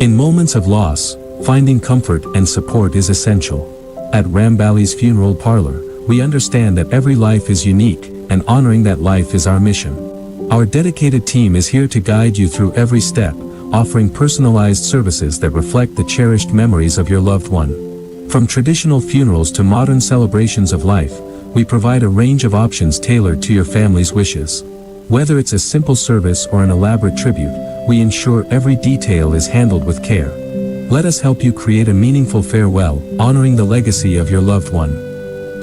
In moments of loss, finding comfort and support is essential. At Rambali's Funeral Parlor, we understand that every life is unique, and honoring that life is our mission. Our dedicated team is here to guide you through every step, offering personalized services that reflect the cherished memories of your loved one. From traditional funerals to modern celebrations of life, we provide a range of options tailored to your family's wishes. Whether it's a simple service or an elaborate tribute, we ensure every detail is handled with care. Let us help you create a meaningful farewell, honoring the legacy of your loved one.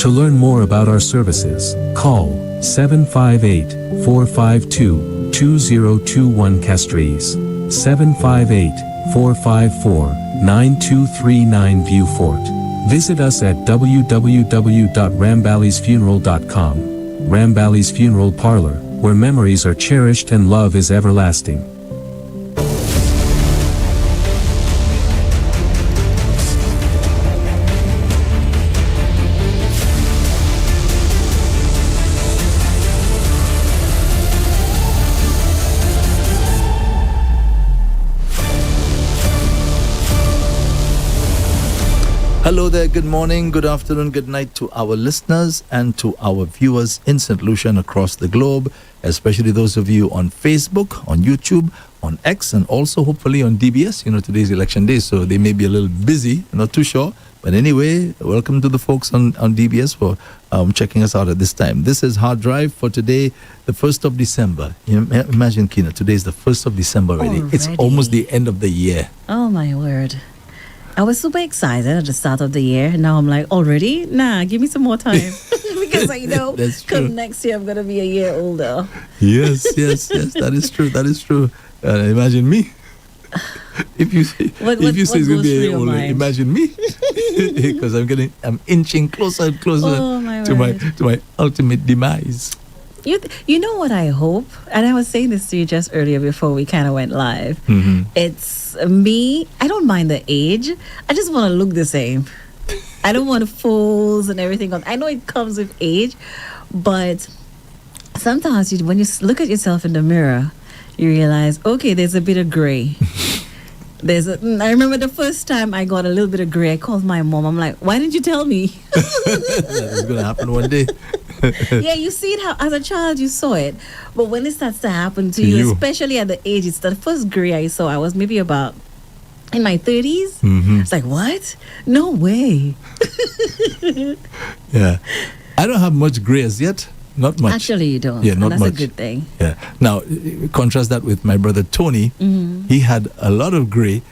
To learn more about our services, call 758-452-2021 Castries, 758-454-9239 Beaufort. Visit us at www.rambalisfuneral.com. Rambali's Funeral Parlor, where memories are cherished and love is everlasting. Hello there, good morning, good afternoon, good night to our listeners and to our viewers in St. Lucia and across the globe, especially those of you on Facebook, on YouTube, on X, and also hopefully on DBS. You know, today's election day, so they may be a little busy, not too sure. But anyway, welcome to the folks on DBS for checking us out at this time. This is Hard Drive for today, the 1st of December. You know, imagine, Kina, today is the 1st of December already. It's almost the end of the year. Oh, my word. I was super excited at the start of the year. Now I'm like, already? Nah, give me some more time. Because I know come next year I'm going to be a year older. Yes. That is true. Imagine me. If you say it's going to be a year older, imagine me. Because I'm inching closer and closer to my ultimate demise. You know what I hope? And I was saying this to you just earlier before we kind of went live. Mm-hmm. It's me. I don't mind the age. I just want to look the same. I don't want folds and everything. I know it comes with age, but sometimes when you look at yourself in the mirror, you realize, okay, there's a bit of gray. I remember the first time I got a little bit of gray, I called my mom. I'm like, why didn't you tell me? That's going to happen one day. Yeah, you see it as a child, you saw it. But when it starts to happen to you, especially at the age, it's the first gray I saw. I was maybe about in my 30s. Mm-hmm. It's like, what? No way. Yeah. I don't have much gray as yet. Not much. Actually, you don't. Yeah, not that's much. That's a good thing. Yeah. Now, contrast that with my brother Tony. Mm-hmm. He had a lot of gray,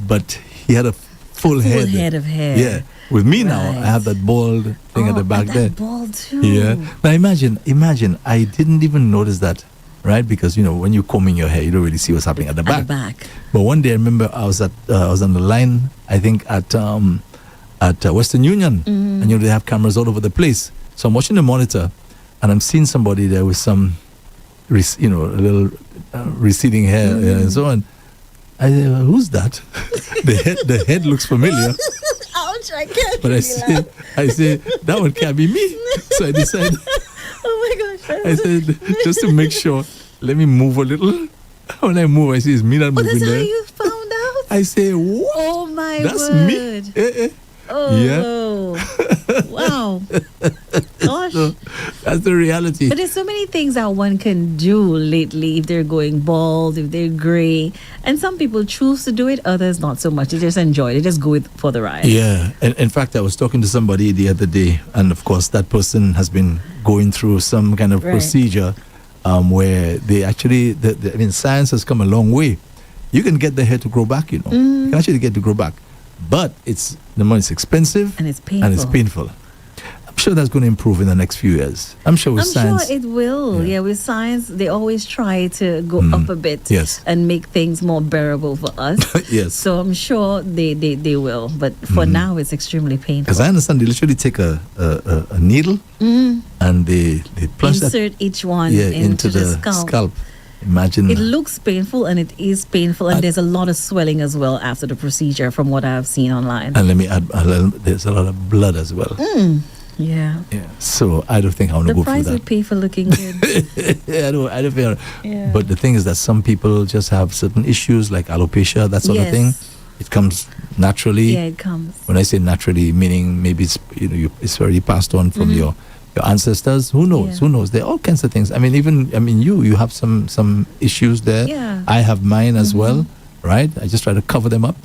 but he had a full head of hair. Yeah. With me now, I have that bald thing at the back there. Bald too. Yeah. Now imagine, I didn't even notice that, right? Because, you know, when you're combing your hair, you don't really see what's happening at the back. But one day I remember I was on the line, I think at Western Union, and you know, they have cameras all over the place. So I'm watching the monitor, and I'm seeing somebody there with some, a little receding hair and so on. I said, well, who's that? the head looks familiar. Ouch, I can't. But I say, that one can't be me. So I decided. Oh my gosh. I said, just to make sure, let me move a little. When I move, I see it's me that moving there. That's how you found out? I say, what? Oh my That's word. me. Oh, yeah. Wow. Gosh. So that's the reality. But there's so many things that one can do lately if they're going bald, if they're gray. And some people choose to do it, others not so much. They just enjoy it. They just go for the ride. Yeah. And in fact, I was talking to somebody the other day, and of course, that person has been going through some kind of procedure where they actually, science has come a long way. You can get the hair to grow back, you know. You can actually get to grow back. But it's expensive and it's painful. I'm sure that's going to improve in the next few years. I'm sure with science. I'm sure it will. Yeah, with science, they always try to go up a bit and make things more bearable for us. Yes. So I'm sure they will. But for now, it's extremely painful. Because I understand they literally take a needle and they insert each one into the scalp. Imagine. It looks painful, and it is painful, and there's a lot of swelling as well after the procedure from what I've seen online. And let me add, there's a lot of blood as well. Yeah. So I don't think I want to go through that. The price we pay for looking good. I don't feel. Yeah. But the thing is that some people just have certain issues like alopecia, that sort of thing. It comes naturally. Yeah, it comes. When I say naturally, meaning maybe it's it's already passed on from your ancestors. Who knows? Yeah. Who knows? There are all kinds of things. I mean, you have some issues there. Yeah. I have mine as well, right? I just try to cover them up.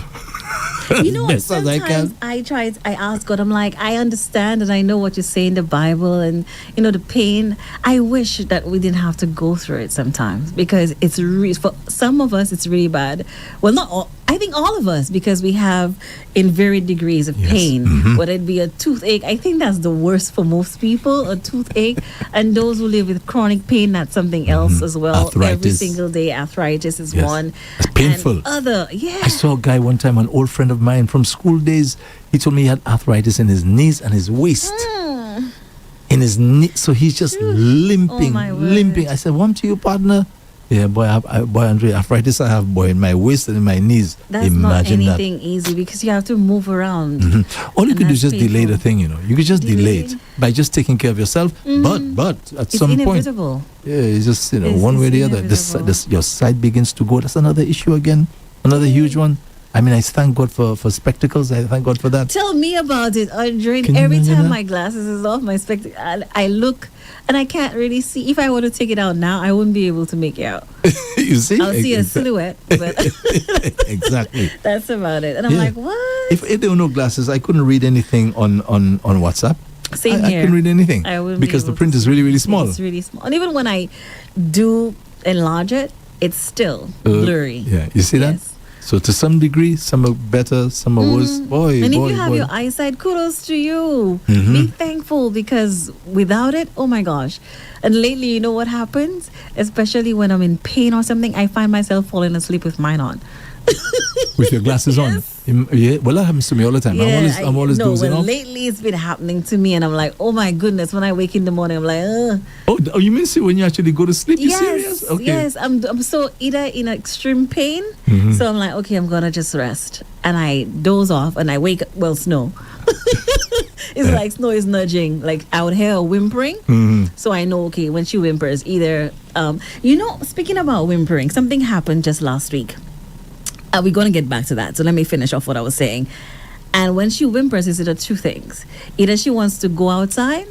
You know, best as I sometimes can. I ask God, I'm like, I understand and I know what you say in the Bible and, you know, the pain. I wish that we didn't have to go through it sometimes because it's for some of us, it's really bad. Well, not all, I think all of us, because we have in varied degrees of Yes. pain, Mhm. whether it be a toothache. I think that's the worst for most people, a toothache. And those who live with chronic pain, that's something else as well. Every Arthritis. single day, arthritis is Yes. one. It's painful. And other, yeah. I saw a guy one time, an old friend of mine from school days. He told me he had arthritis in his knees and his waist. In his knee, so he's just limping, Oh, my word. limping. I said, "What to you, partner?" Yeah, boy, boy, Andre, arthritis I have, boy, in my waist and in my knees. That's Imagine not that. anything easy because you have to move around. All you And could do is that's just delay the painful. thing, you know. You could just delay it Delay. by just taking care of yourself. But at It's some point, inevitable. yeah, it's just It's- one way or it's the other. inevitable. Your sight begins to go. That's another issue again, another huge one. I mean, I thank God for spectacles. I thank God for that. Tell me about it, Andre. Can you Every imagine time that? my glasses is off, my spectacle, I look and I can't really see. If I were to take it out now, I wouldn't be able to make it out. You see, I'll see a silhouette, but exactly. that's about it. And I'm Yeah. like, what? If there were no glasses, I couldn't read anything on WhatsApp. Same I here. couldn't read anything I wouldn't be because the able print to is really, really small. It's really small. And even when I do enlarge it, it's still blurry. Yeah, you see that? Yes. So to some degree, some are better, some are worse. Boy, And boy, if you have boy. your eyesight, kudos to you. Mhm. Be thankful because without it, oh my gosh. And lately, you know what happens? Especially when I'm in pain or something, I find myself falling asleep with mine on. With your glasses on. Yeah, well, that happens to me all the time. I'm always dozing off. Lately it's been happening to me, and I'm like, oh my goodness. When I wake in the morning, I'm like, ugh. Oh, you mean when you actually go to sleep? You Yes, serious? Okay. yes. I'm so either in extreme pain, Mhm. so I'm like, okay, I'm gonna just rest, and I doze off, and I wake up. Well, Snow. It's like Snow is nudging. Like I would hear her whimpering, Mhm. so I know okay when she whimpers. Either, speaking about whimpering, something happened just last week. We're gonna get back to that. So let me finish off what I was saying. And when she whimpers, it's either two things: either she wants to go outside,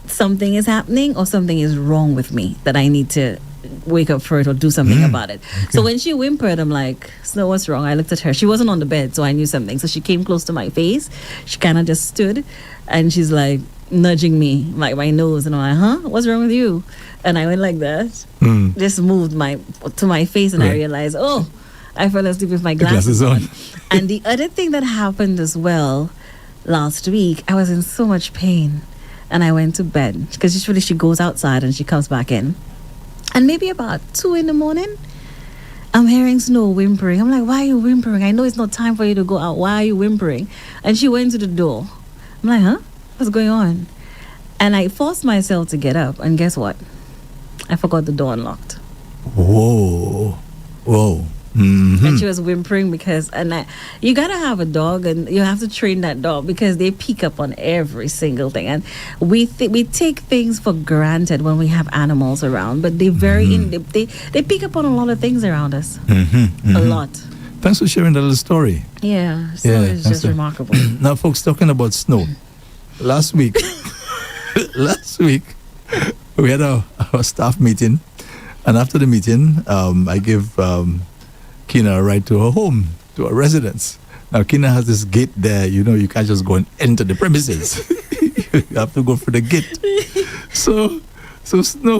something is happening, or something is wrong with me that I need to wake up for it or do something about it. So when she whimpered, I'm like, Snow, what's wrong? I looked at her. She wasn't on the bed, so I knew something. So she came close to my face. She kind of just stood, and she's like nudging me, like my nose, and I'm like, huh? What's wrong with you? And I went like that, just moved to my face, and I Right. realized, oh, I fell asleep with my Glasses glasses on. And the other thing that happened as well last week, I was in so much pain, and I went to bed because usually she goes outside and she comes back in. And maybe about 2 a.m, I'm hearing Snow whimpering. I'm like, why are you whimpering? I know it's not time for you to go out. Why are you whimpering? And she went to the door. I'm like, huh? What's going on? And I forced myself to get up. And guess what? I forgot the door unlocked. Whoa. Whoa. Mhm. And she was whimpering because, you gotta have a dog, and you have to train that dog because they pick up on every single thing. And we take things for granted when we have animals around, but they they pick up on a lot of things around us, a lot. Thanks for sharing that little story. Yeah, so Yeah, it's that's just a- remarkable. Now, folks, talking about Snow. Last week, we had our staff meeting, and after the meeting, I give Kina a ride to her home, to her residence. Now, Kina has this gate there. You know, you can't just go and enter the premises. You have to go through the gate. So Snow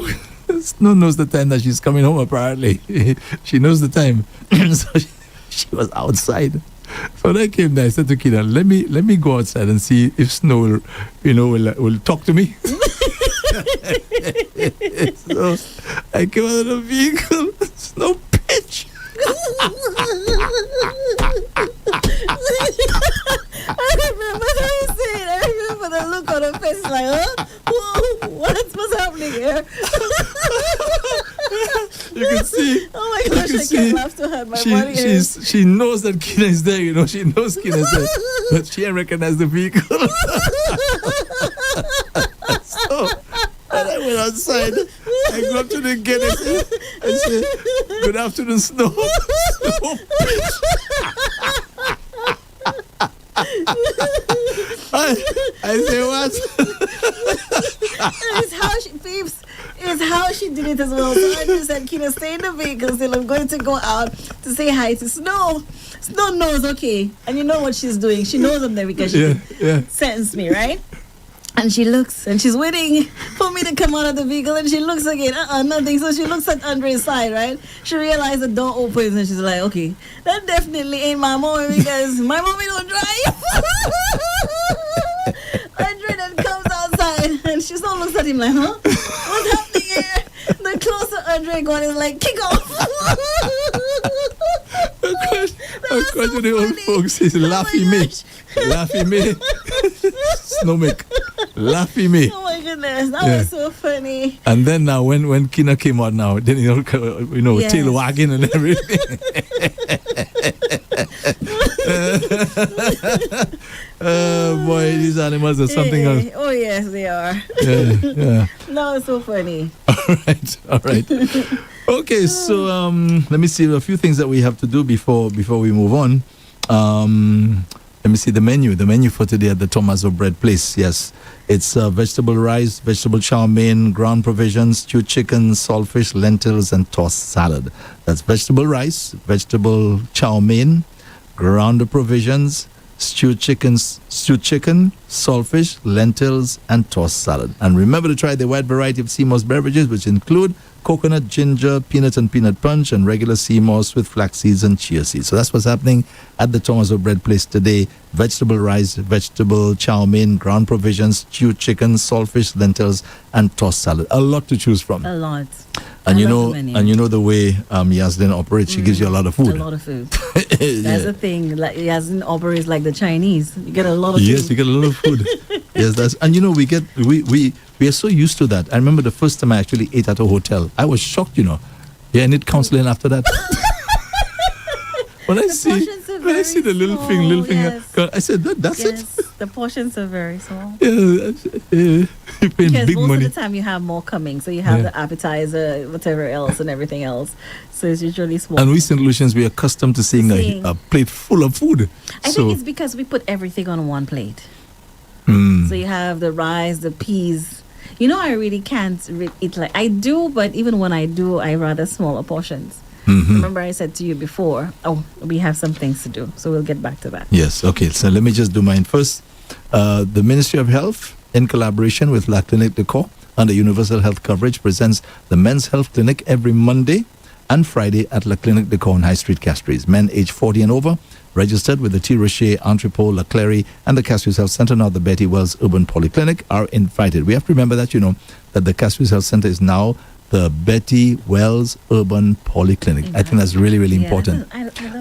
knows the time that she's coming home. Apparently, she knows the time. So she was outside. So when I came there, I said to Kina, let me go outside and see if Snow will talk to me. So I came out of the vehicle, Snow pitch. I remember how you said. I remember the look on her face, like, huh? Whoa, what's happening here? You can see. Oh my gosh, can I see can't laugh too hard. My body hurts. she knows that Kina is there. You know, she knows Kina is there, but she ain't recognized the vehicle. So when I went outside, I go up to the gate. I said, "Good afternoon, Snow." Snow pitch. did it as well. So Andre said, Kina, stay in the vehicle still. I'm going to go out to say hi to Snow. Snow knows, okay. And you know what she's doing. She knows I'm there because she sentenced me, right? And she looks, and she's waiting for me to come out of the vehicle, and she looks again, nothing. So she looks at Andre's side, right? She realized the door opens, and she's like, okay, that definitely ain't my mommy, because my mommy don't drive. Andre then comes outside, and she still looks at him like, huh? What's happening here? The closer Andre got is like, kick off. Of course, the old folks is laughing me. Laughing me. Snowmick. Laughing me. Oh my goodness, that was so funny. And then now when Kina came out now, then tail wagging and everything. Oh boy, these animals are something else. Oh yes, they are. Yeah. No, it's so funny. All right. Okay, so let me see a few things that we have to do before we move on. Let me see the menu for today at the Tomaso Bread Place. Yes, it's vegetable rice, vegetable chow mein, ground provisions, stewed chicken, saltfish, lentils, and tossed salad. That's vegetable rice, vegetable chow mein, ground provisions, stewed chicken, saltfish, lentils, and tossed salad. And remember to try the wide variety of CMOS beverages, which include coconut, ginger, peanut and peanut punch, and regular CMOS with flax seeds and chia seeds. So that's what's happening at the Tomaso Bread Place today. Vegetable rice, vegetable chow mein, ground provisions, stewed chicken, saltfish, lentils, and tossed salad. A lot to choose from. A lot. And you know the way Yaslin operates, she gives you a lot of food. A lot of food. That's the thing. Like Yaslin operates like the Chinese. You get a lot of food. Yes, you get a lot of food. Yes, we are so used to that. I remember the first time I actually ate at a hotel. I was shocked, Yeah, I need counseling after that. When I see the little small, thing, yes. I said that's Yes, it. the portions are very small. Yeah, you're paying Because big most money. of the time you have more coming, so you have the appetizer, whatever else, and everything else. So it's usually small. And we St. Lucians, we are accustomed to seeing a plate full of food. I think it's because we put everything on one plate. So you have the rice, the peas. I really can't eat like I do, but even when I do, I rather smaller portions. Remember I said to you before, we have some things to do, so we'll get back to that. Yes, okay, so let me just do mine first. The Ministry of Health, in collaboration with La Clinique de Corps under Universal Health Coverage, presents the Men's Health Clinic every Monday and Friday at La Clinique de Corps on High Street, Castries. Men aged 40 and over, registered with the T. Rocher, Entrepot, La Clery, and the Castries Health Center, now the Betty Wells Urban Polyclinic, are invited. We have to remember that, that the Castries Health Center is now the Betty Wells Urban Polyclinic. Exactly. I think that's really, really important.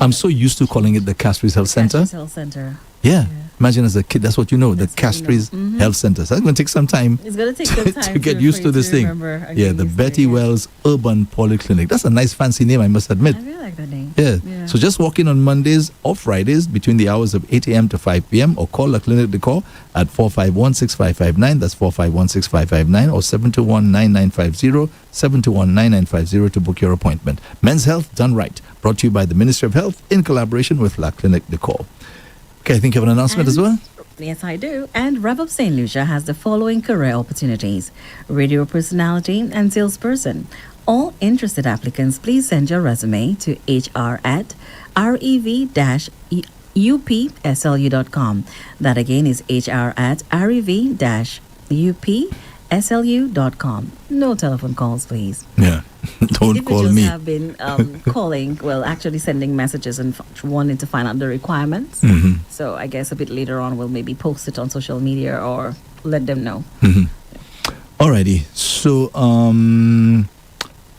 I'm so used to calling it the Castries Health Center. Castries Health Center. Yeah. Imagine as a kid, that's what you know, the Castries Health Center. So it's going to take some time. It's going to take some time to get used to this thing. Yeah, the Betty Wells Urban Polyclinic. That's a nice fancy name, I must admit. I really like that name. Yeah. So just walk in on Mondays or Fridays between the hours of 8 a.m. to 5 p.m. or call La Clinique de Corps at 451-6559. That's 451-6559 or 721-9950, 721-9950 to book your appointment. Men's Health done right. Brought to you by the Ministry of Health in collaboration with La Clinique de Corps. Okay, I think you have an announcement as well? Yes, I do. And Rev-Up St. Lucia has the following career opportunities: radio personality and salesperson. All interested applicants, please send your resume to hr@rev-upslu.com. That again is hr@rev-upslu.com. No telephone calls, please. Yeah. Don't call me. Individuals have been calling, actually sending messages and wanting to find out the requirements. So I guess a bit later on we'll maybe post it on social media or let them know. Alrighty. So,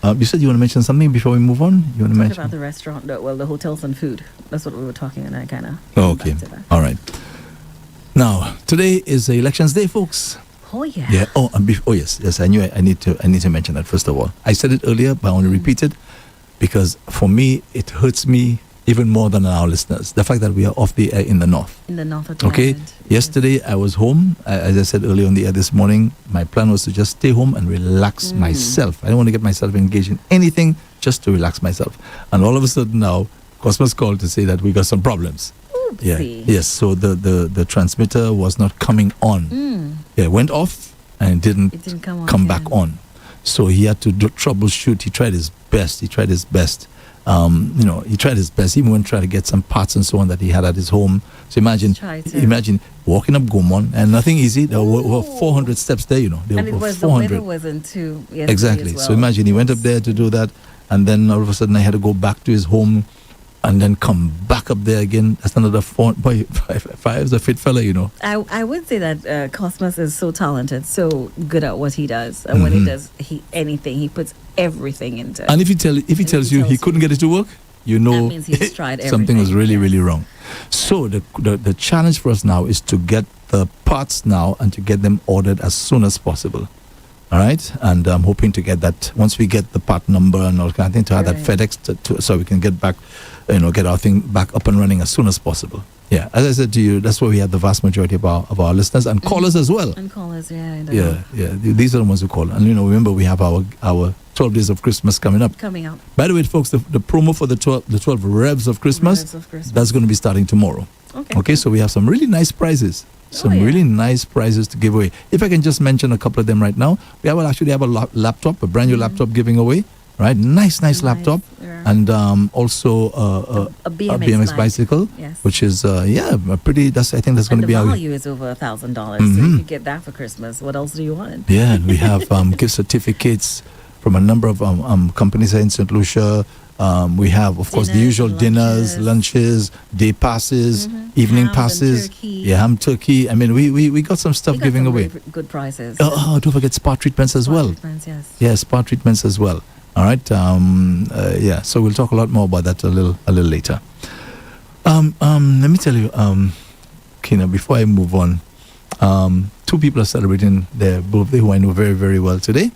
you said you want to mention something before we move on? You want to mention about the restaurant, the hotels and food. That's what we were talking, and I kind of. Okay. All right. Now, today is Elections Day, folks. Oh yeah. Yeah. Oh, yes. I knew I need to mention that first of all. I said it earlier, but I want to repeat it because for me it hurts me even more than our listeners. The fact that we are off the air in the north. In the north of Okay. Yesterday I was home. As I said earlier on the air this morning, my plan was to just stay home and relax myself. I don't want to get myself engaged in anything, just to relax myself. And all of a sudden now, Cosmos called to say that we got some problems. Yeah. Yes. So the transmitter was not coming on. Yeah, it went off and it didn't come back on. So he had to troubleshoot. He tried his best. He tried his best. He tried his best. He even went to try to get some parts and so on that he had at his home. So imagine walking up Gomon, and nothing easy. There were 400 steps there, There And it were was 400. the weather wasn't too yesterday Exactly. as well. So imagine he went up there to do that, and then all of a sudden I had to go back to his home and then come back up there again. That's another 4. Boy, Five's a fit fella, I would say that Cosmos is so talented, so good at what he does, and when he does anything, he puts everything into it. And if he tells you he couldn't get it to work, that means he's tried something was everything. really wrong. So the challenge for us now is to get the parts now and to get them ordered as soon as possible. All right, and I'm hoping to get that once we get the part number and all kind of thing, to have that FedEx so we can get back, get our thing back up and running as soon as possible. Yeah, as I said to you, that's where we have the vast majority of our listeners and callers as well. And callers, yeah. These are the ones who call. And remember, we have our 12 days of Christmas coming up. By the way, folks, the promo for the 12 Revs of Christmas, that's going to be starting tomorrow. Okay, so we have some really nice prizes. Really nice prizes to give away. If I can just mention a couple of them right now, we have a laptop, a brand new laptop giving away. Right, nice laptop, and also a BMX bicycle, which is pretty. I think that's going to be the value is over $1,000, so you could get that for Christmas. What else do you want? Yeah, and we have gift certificates from a number of companies here in St. Lucia. We have, of course, the usual dinners, lunches, day passes, evening passes, ham turkey. I mean, we got some stuff giving away. Good prices. Oh, don't forget spa treatments as well. Yes, spa treatments as well. All right. So we'll talk a lot more about that a little later. Let me tell you, Kina, before I move on, 2 people are celebrating their birthday who I know very, very well today.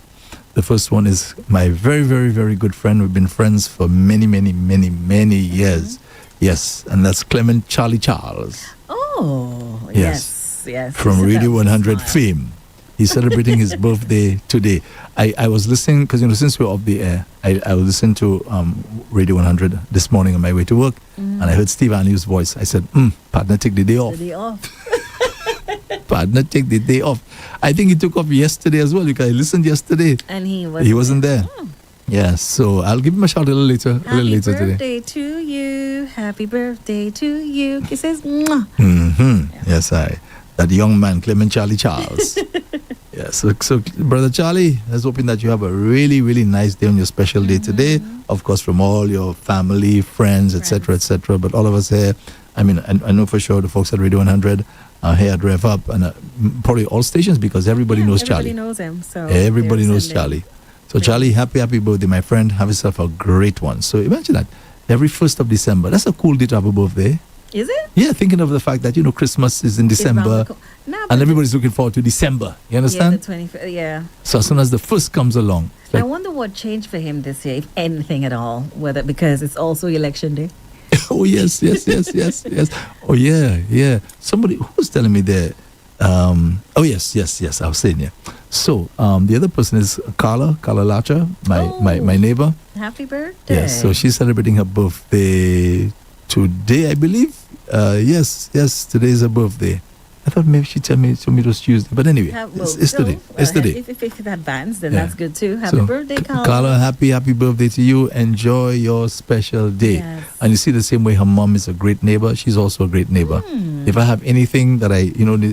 The first one is my very, very, very good friend. We've been friends for many, many, many, many years. Yes, and that's Clement Charlie Charles. Oh, yes. From Radio 100 fame. He's celebrating his birthday today. I was listening, because, since we're off the air, I was listening to Radio 100 this morning on my way to work, and I heard Steve Anu's voice. I said, partner, take the day off. Partner, take the day off. I think he took off yesterday as well, because I listened yesterday. And he wasn't there. Yeah, so I'll give him a shout a little later Happy today. birthday to you. Happy birthday to you. Kisses. Mwah. Yes, that young man, Clement Charlie Charles. Yeah, so Brother Charlie, I was hoping that you have a really, really nice day on your special day today. Of course, from all your family, friends, etc., etc. But all of us here, I mean, I know for sure the folks at Radio 100 are here at Rev-Up, and probably all stations, because everybody knows Charlie. Everybody knows him. So everybody knows Charlie. So Charlie, happy birthday, my friend. Have yourself a great one. So imagine that. Every 1st of December. That's a cool day to have a birthday. Is it? Yeah, thinking of the fact that, Christmas is in December, and everybody's looking forward to December. You understand? Yeah, the 25th, yeah. So as soon as the 1st comes along. I wonder what changed for him this year, if anything at all, whether because it's also election day. Oh, yes. Oh, yeah. Somebody who was telling me there. Yes, I was saying, yeah. So, the other person is Carla Lacha, my neighbor. Happy birthday. Yes, so she's celebrating her birthday today, I believe. Yes, today is her birthday. I thought maybe she told me it was Tuesday, but anyway, it's today. It's today. If it advanced, then that's good too. Happy birthday, Carla. Carla, happy birthday to you. Enjoy your special day. Yes. And you see, the same way her mom is a great neighbor, she's also a great neighbor. If I have anything that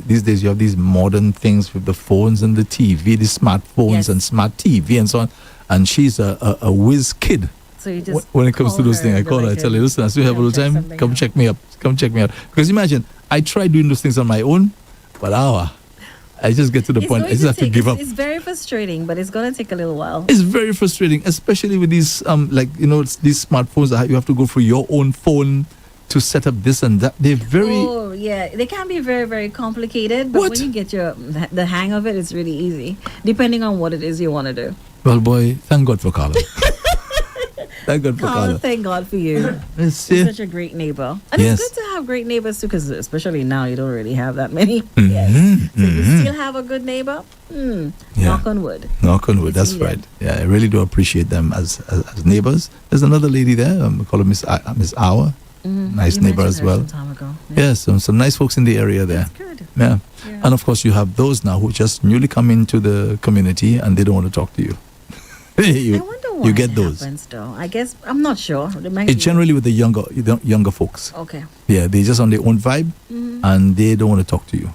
these days you have these modern things with the phones and the TV, the smartphones and smart TV and so on, and she's a whiz kid. So you just when it comes to those things, I call her. I tell her, listen, as you have a little time, come check me up. Because imagine, I try doing those things on my own, but I just get to the point. I just have to give up. It's very frustrating, but it's going to take a little while. It's very frustrating, especially with these these smartphones that you have to go through your own phone to set up this and that. They're very... Oh, yeah. They can be very, very complicated, but when you get the hang of it, it's really easy, depending on what it is you want to do. Well, boy, thank God for Carla. Thank God for Carla. Thank God for you. You're such a great neighbor. And it's good to have great neighbors too, because especially now you don't really have that many. Yes. So you still have a good neighbor? Knock on wood. Knock on wood, that's right. Yeah, I really do appreciate them as neighbors. There's another lady there, we call her Miss Hour. Nice neighbor as well. Yes, some nice folks in the area there. That's good. Yeah. And of course you have those now who just newly come into the community and they don't want to talk to you. you, I wonder why you get it those. happens, though. I guess I'm not sure. It might It's be- generally with the younger folks. okay. Yeah, they just on their own vibe, and they don't want to talk to you.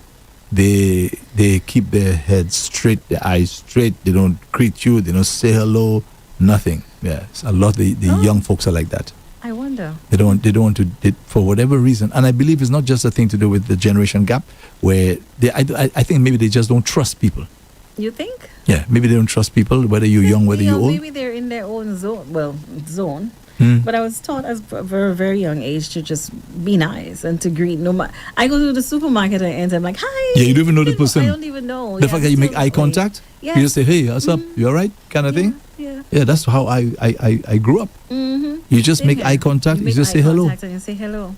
They keep their heads straight, their eyes straight. They don't greet you. They don't say hello. Nothing. Yeah, it's a lot. The young folks are like that. I wonder. They don't want to, for whatever reason. And I believe it's not just a thing to do with the generation gap, where I think maybe they just don't trust people. You think? Yeah, maybe they don't trust people, whether you're young, whether you're old. Maybe they're in their own zone. Well, zone. Hmm. But I was taught as a very, very young age to just be nice and to greet. No matter, I go to the supermarket and enter, I'm like, hi. Yeah, you don't even know the person. I don't even know. The fact that you make eye still- contact, Yes. you just say, hey, what's up? You all right? Kind of thing. Yeah. Yeah, that's how I grew up. Mm-hmm. You just Same make here. eye contact, you make just eye say hello. contact And you say hello.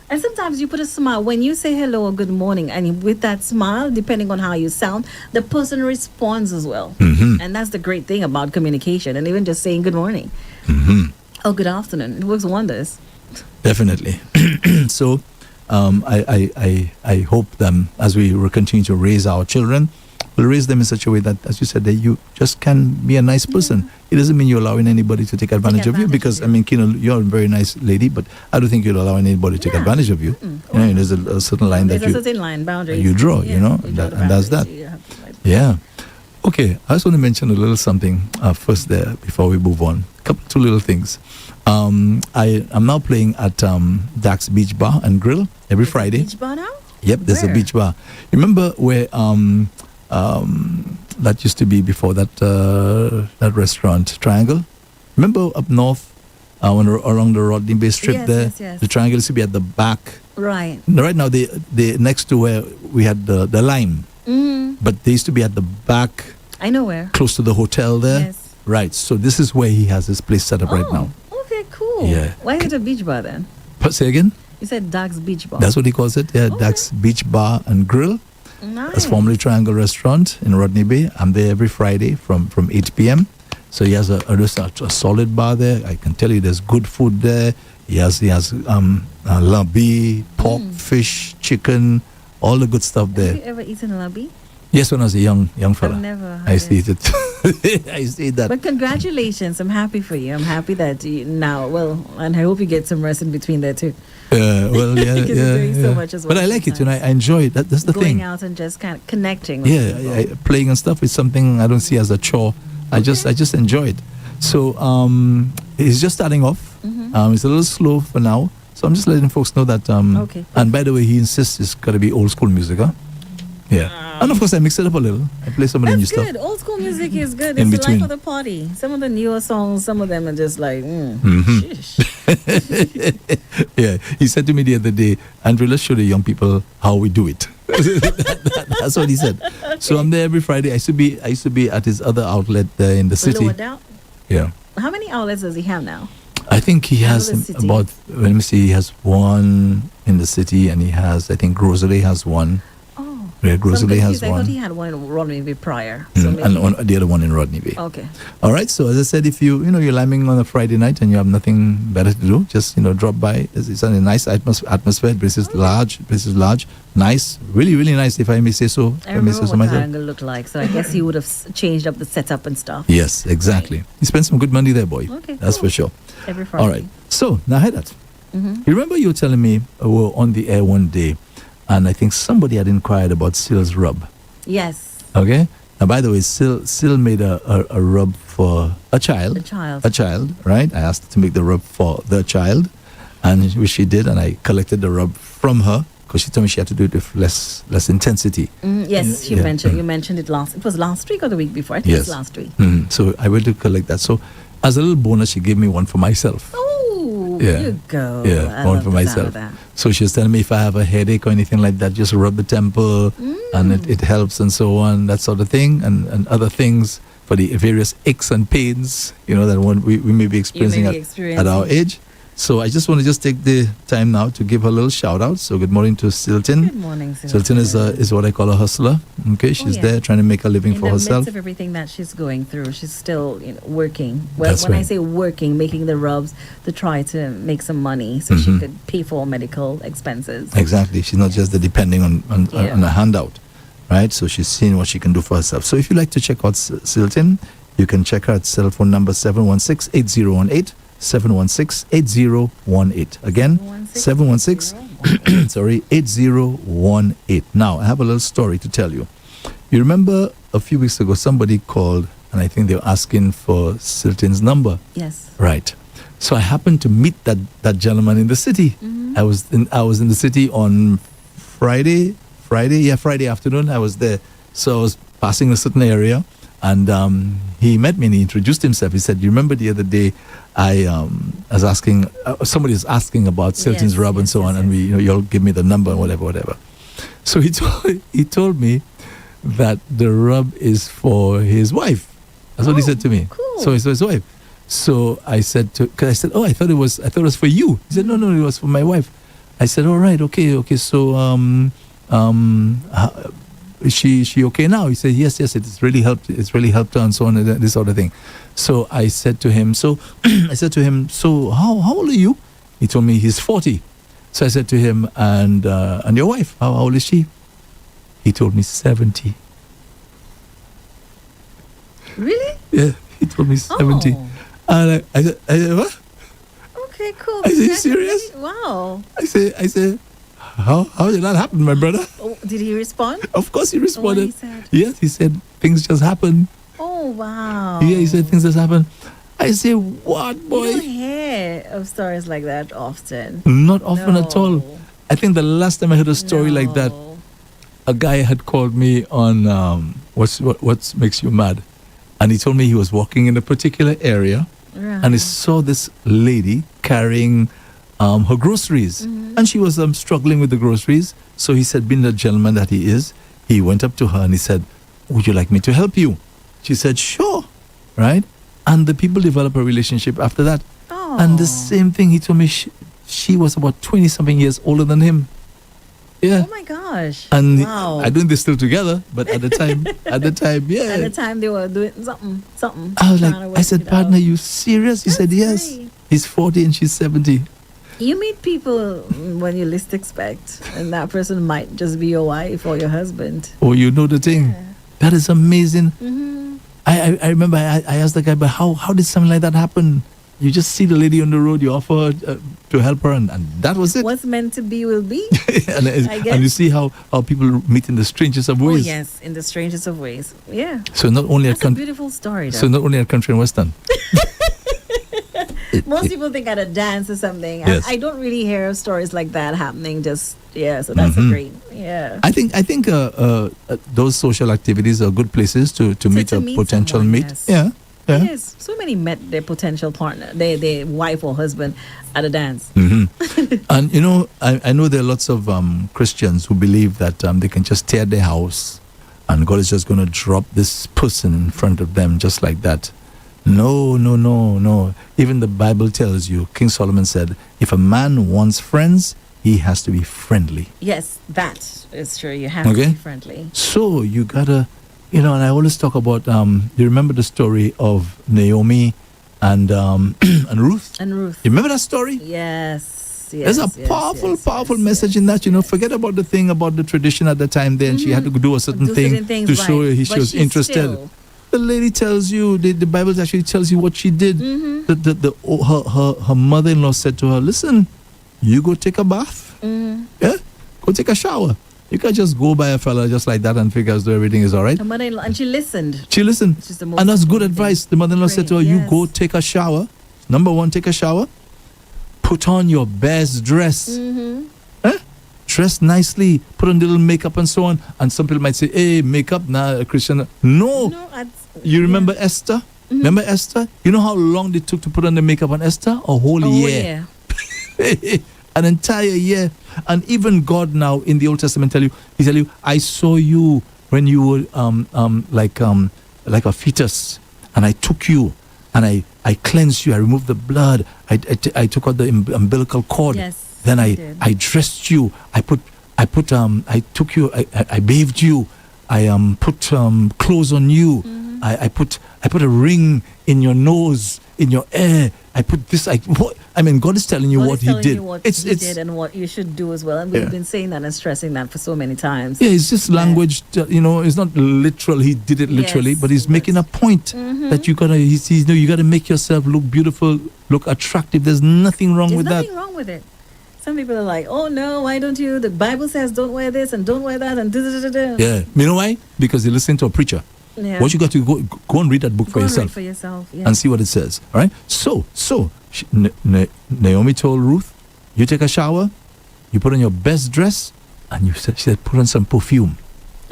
And sometimes you put a smile. When you say hello or good morning, and with that smile, depending on how you sound, the person responds as well. Mm-hmm. And that's the great thing about communication, and even just saying good morning or good afternoon. It works wonders. Definitely. So, I hope them as we will continue to raise our children, we'll raise them in such a way that, as you said, that you just can be a nice person. It doesn't mean you're allowing anybody to take advantage of you, advantage because of I mean, Kino, you're a very nice lady, but I don't think you'll allow anybody to take Yeah. advantage of you. You know, there's a certain line There's that a you certain line, boundaries. you draw, you know, you draw the and that's boundaries. that. You have to, like, Yeah. Okay, I just want to mention a little something first there before we move on. Two little things. I'm now playing at Dax Beach Bar and Grill every There's a Friday. beach bar now? Yep, there's a Where? beach bar. Remember where that used to be before that restaurant Triangle? Remember up north, around the Rodney Bay Strip Yes, there? yes, yes. The Triangle used to be at the back. Right. Right now, they next to where we had the Lime, but they used to be at the back, I know where. close to the hotel there. Yes. Right. So this is where he has his place set up right now. Okay, cool. Yeah. Why is it a beach bar then? But say again. You said Dax Beach Bar. That's what he calls it. Yeah, Okay. Dax Beach Bar and Grill. nice. That's formerly Triangle Restaurant in Rodney Bay. I'm there every Friday from 8 p.m. So he has a solid bar there. I can tell you there's good food there. He has lambi, pork, fish, chicken, all the good stuff Have there. you ever eaten a labby? Yes, when I was a young fella. I've never had I used to it. eat it. I used to eat that. But congratulations. I'm happy for you. I'm happy that you now, well, and I hope you get some rest in between there too. Well, yeah, Because you're doing so much as well But I like it, sometimes. I enjoy it. That's the Going thing. out and just kind of connecting with Yeah, people. playing and stuff is something I don't see as a chore. I just enjoy it. So it's just starting off. It's a little slow for now. So I'm just letting folks know that. Okay. And by the way, he insists it's got to be old school music, huh? Yeah. And of course, I mix it up a little. I play some of the new That's stuff. good. Old school music is good. In It's the between. life of the party. Some of the newer songs, some of them are just like, shish. Yeah, he said to me the other day, Andrew, let's show the young people how we do it. That's what he said. So I'm there every Friday. I used to be at his other outlet there in the city. Lower down. Yeah. How many outlets does he have now? I think he has Another city. about, let me see, he has one in the city, and he has, I think Grocery has one. Oh. Yeah, Grocery has I thought one. he had one in Rodney Bay prior. So maybe. And the other one in Rodney Bay. Okay. All right. So as I said, if you're lambing on a Friday night and you have nothing better to do, just drop by. It's a nice atmosphere. This is large. Nice, really, really nice. If I may say so. I remember what Triangle looked like, so I guess he would have changed up the setup and stuff. Yes, exactly. You spent some good money there, boy. Okay, That's cool. for sure. Every Friday. All right. So now Hedat, you remember you were telling me we were on the air one day, and I think somebody had inquired about Sil's rub. Yes. Okay. Now, by the way, Sil made a rub for a child. A child. A child, right? I asked her to make the rub for the child, and which she did, and I collected the rub from her because she told me she had to do it with less intensity. Yes, Yeah. you mentioned it last. It was last week or the week before. I think it was Yes. last week. So I went to collect that. So as a little bonus, she gave me one for myself. Oh, Yeah. you go. Yeah, I one love for the sound myself. of that. So she was telling me if I have a headache or anything like that, just rub the temple and it helps and so on, that sort of thing, and other things for the various aches and pains, that we may be experiencing, at our age. So I just want to take the time now to give her a little shout out. So good morning to Silton. Good morning, Silton. Silton is what I call a hustler. Okay, she's yeah. there trying to make a living In for the herself. midst of everything that she's going through, she's still working. Well, That's when I right. say working, making the rubs to try to make some money so she could pay for medical expenses. Exactly. She's not just depending on a handout, right? So she's seeing what she can do for herself. So if you'd like to check out Silton, You can check her at cell phone number 716-8018, 716-8018. Again, 716, sorry, 8018. Now, I have a little story to tell you. You remember a few weeks ago, somebody called, and I think they were asking for Silton's number. Yes. Right. So I happened to meet that gentleman in the city. Mm-hmm. I was in the city on Friday afternoon. I was there. So I was passing a certain area, and he met me and he introduced himself. He said, "You remember the other day I was asking, somebody was asking about Silton's Rub and so on, and you'll give me the number, whatever." So he told me that the rub is for his wife. That's what he said to me. Cool. So it's for his wife. So I said, "Oh, I thought it was for you." He said, "No, it was for my wife." I said, "All right, okay. So is she okay now?" He said, yes, it's really helped her and so on, this sort of thing. So I said to him, so how old are you? He told me he's 40. So I said to him, and your wife, how old is she? He told me 70. Really? Yeah, he told me 70. Oh. And I said, what? Okay, cool. I said, you serious? Wow. I said, how did that happen, my brother? Oh, did he respond? Of course he responded. What he said? Yes, he said, things just happen. Oh, wow. Yeah, he said, things just happen. I say, what, boy? You don't hear of stories like that often. Not often at all. No. I think the last time I heard a story like that, No. a guy had called me on what makes you mad, and he told me he was walking in a particular area, Right. and he saw this lady carrying her groceries, and she was struggling with the groceries. So he said, being the gentleman that he is, he went up to her and he said, "Would you like me to help you?" She said, "Sure," right? And the people develop a relationship after that. Oh. And the same thing, he told me she was about 20-something years older than him. Yeah. Oh my gosh. And wow. I don't think they're still together, but at the time, At the yeah. time they were doing something. I was trying to like, work I said, it "Partner, out. you serious?" He said, That's "Yes." great. He's 40 and she's 70. You meet people when you least expect, and that person might just be your wife or your husband. Oh, you know the thing. Yeah. That is amazing. Mm-hmm. I remember I asked the guy, but how did something like that happen? You just see the lady on the road, you offer to help her, and that was it. What's meant to be will be. and, I guess. and you see how people meet in the strangest of Oh ways. yes, in the strangest of ways. Yeah. So not only That's a beautiful story. so not only at country and western. Most people think at a dance or something. Yes. I don't really hear of stories like that happening. So that's a great. Yeah. I think those social activities are good places to meet a meet potential someone, mate. yes. Yeah. Yes, so many met their potential partner, their wife or husband at a dance. And I know there are lots of Christians who believe that they can just tear their house and God is just going to drop this person in front of them just like that. No. Even the Bible tells you, King Solomon said, if a man wants friends, he has to be friendly. Yes, that is true. You have to be friendly. So you gotta, and I always talk about, you remember the story of Naomi and and Ruth? And Ruth. You remember that story? Yes. There's a powerful message in that, Forget about the thing about the tradition at the time then. She had to do a certain thing to show she was interested. Still. The lady tells you, the Bible actually tells you what she did. Her mother-in-law said to her, listen, you go take a bath. Yeah? Go take a shower. You can't just go by a fella just like that and figure as though everything is all right. Her mother-in-law, and she listened. She listened. Which is the most And that's good important advice. thing. The mother-in-law said to her, you Yes. go take a shower. Number one, take a shower. Put on your best dress. Dress nicely. Put on a little makeup and so on. And some people might say, hey, makeup, nah, Christian. No. You remember Esther? Remember Esther? You know how long they took to put on the makeup on Esther? A whole year. An entire year. And even God now in the Old Testament he tell you, I saw you when you were like a fetus, and I took you and I cleansed you. I removed the blood. I took out the umbilical cord. Yes. Then I did. dressed you. I took you. I bathed you. I put clothes on you. I put a ring in your nose, in your ear. I put this. God is telling you God what is He telling did. you what he did and what you should do as well. And we've been saying that and stressing that for so many times. Yeah, it's just language. It's not literal. He did it literally, Yes, but he's making a point that you gotta make yourself look beautiful, look attractive. There's nothing wrong There's with nothing that. wrong with it. Some people are like, oh no, why don't you? The Bible says don't wear this and don't wear that and da-da-da-da-da. Yeah, you know why? Because you listen to a preacher. Yeah. What you got to go and read that book for Go and read yourself. for yourself. Yeah. And see what it says. All right. So Naomi told Ruth, "You take a shower, you put on your best dress, and she said, put on some perfume."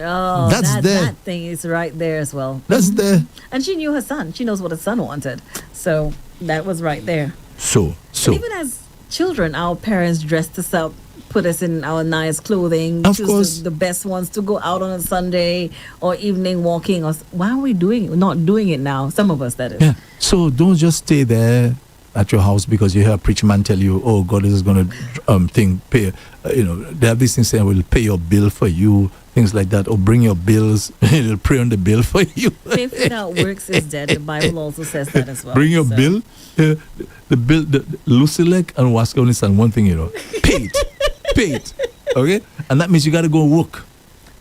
Oh, That's there. that thing is right there as well. That's there. And she knew her son. She knows what her son wanted. So that was right there. So And even as children, our parents dressed us up, put us in our nice clothing, Of choose course. the best ones to go out on a Sunday or evening walking. Why are we doing it? We're not doing it now. Some of us, that is. yeah. So don't just stay there at your house because you hear a preacher man tell you, "Oh, God is going to pay." They have these things saying, "We'll pay your bill for you," things like that, or bring your bills. He'll pray on the bill for you. Faith without works is dead. The Bible also says that as well. Bring your So- bill. The bill, the Lucilec and Wasco only stand one thing, pay it. Okay, and that means you got to go work.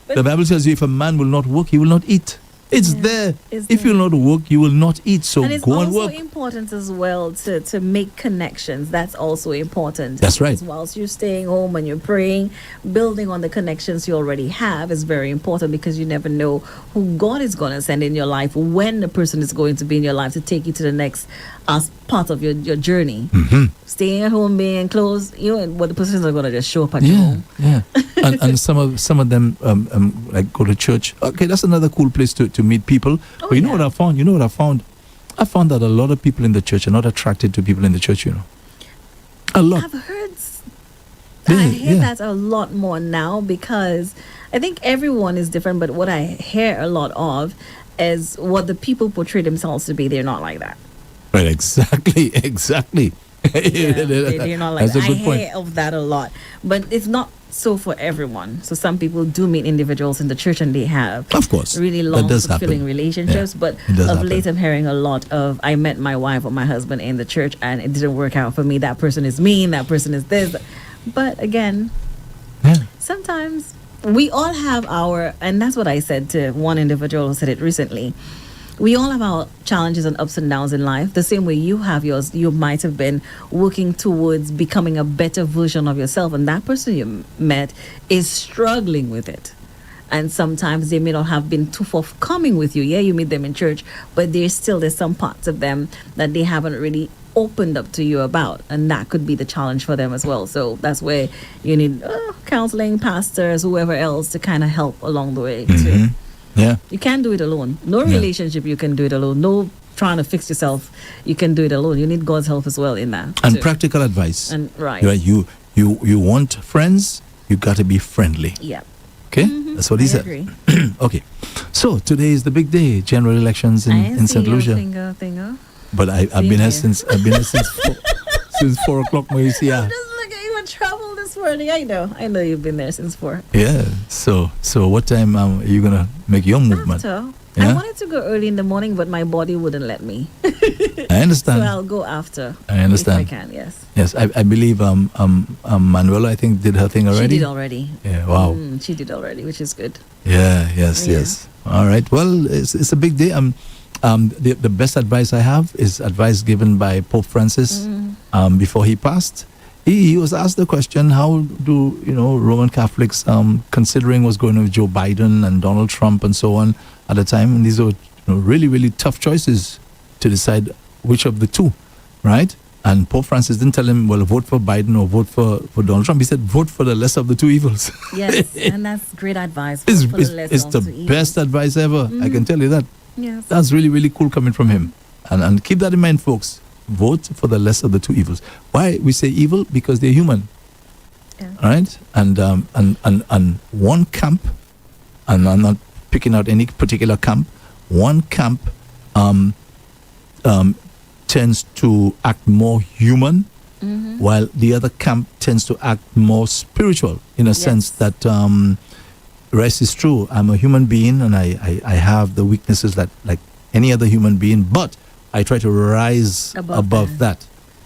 But- The Bible tells you if a man will not work, he will not eat. It's Yeah, there. it's If you there. will not work, you will not eat. So And it's go and also work. important as well to make connections. That's also important. That's right. Because whilst you're staying home and you're praying, building on the connections you already have is very important because you never know who God is going to send in your life, when the person is going to be in your life to take you to the next part of your journey. Mm-hmm. Staying at home, being close, what the persons are going to just show up at your Yeah, home. yeah. and some of them like go to church. Okay, that's another cool place to meet people. Oh, But you know yeah. what I found? I found that a lot of people in the church are not attracted to people in the church. A lot. I've heard Yeah, I hear yeah. that a lot more now because I think everyone is different, but what I hear a lot of is what the people portray themselves to be. They're not like that. Right, exactly. Yeah, they're not like That's that. a good I point. hear of that a lot, but it's not so for everyone. So some people do meet individuals in the church and they have Of course, really that long, does fulfilling happen. relationships. Yeah, But it does of happen. late, I'm hearing a lot of I met my wife or my husband in the church and it didn't work out for me. That person is mean. That person is this. But again, Yeah. sometimes we all have and that's what I said to one individual who said it recently. We all have our challenges and ups and downs in life. The same way you have yours, you might have been working towards becoming a better version of yourself, and that person you met is struggling with it. And sometimes they may not have been too forthcoming with you. Yeah, you meet them in church, but there's some parts of them that they haven't really opened up to you about, and that could be the challenge for them as well. So that's where you need counseling, pastors, whoever else to kind of help along the way too. Mhm. Yeah. You can't do it alone. No relationship you can do it alone. No trying to fix yourself you can do it alone. You need God's help as well in that. And too. practical advice. And right. You want friends, you got to be friendly. Yeah. Okay? That's what he I said. agree. Okay. So today is the big day, general elections in St. Lucia. Finger. But I've Same been here here. since 4 o'clock, Mauricia. I'm just looking at you in trouble this morning. I know you've been there since 4. Yeah. So what time are you gonna make your movement? After. Yeah? I wanted to go early in the morning, but my body wouldn't let me. I understand. So I'll go after. I understand. If I can, yes. Yes, I believe Manuela, I think, did her thing already. She did already. Yeah. Wow. She did already, which is good. Yeah. Yes. Yeah. Yes. All right. Well, it's a big day. The best advice I have is advice given by Pope Francis before he passed. He was asked the question, how do Roman Catholics, considering what's going on with Joe Biden and Donald Trump and so on at the time, and these are really, really tough choices to decide which of the two, right? And Pope Francis didn't tell him, well, vote for Biden or vote for Donald Trump. He said, vote for the lesser of the two evils. Yes, and that's great advice. It's It's the best advice ever. I can tell you that. Yes. That's really, really cool coming from him. And keep that in mind, folks. Vote for the less of the two evils. Why we say evil? Because they're human. Yeah. Right? And one camp, and I'm not picking out any particular camp, one camp tends to act more human, while the other camp tends to act more spiritual, in a sense that rest is true. I'm a human being and I have the weaknesses that like any other human being, but I try to rise above that.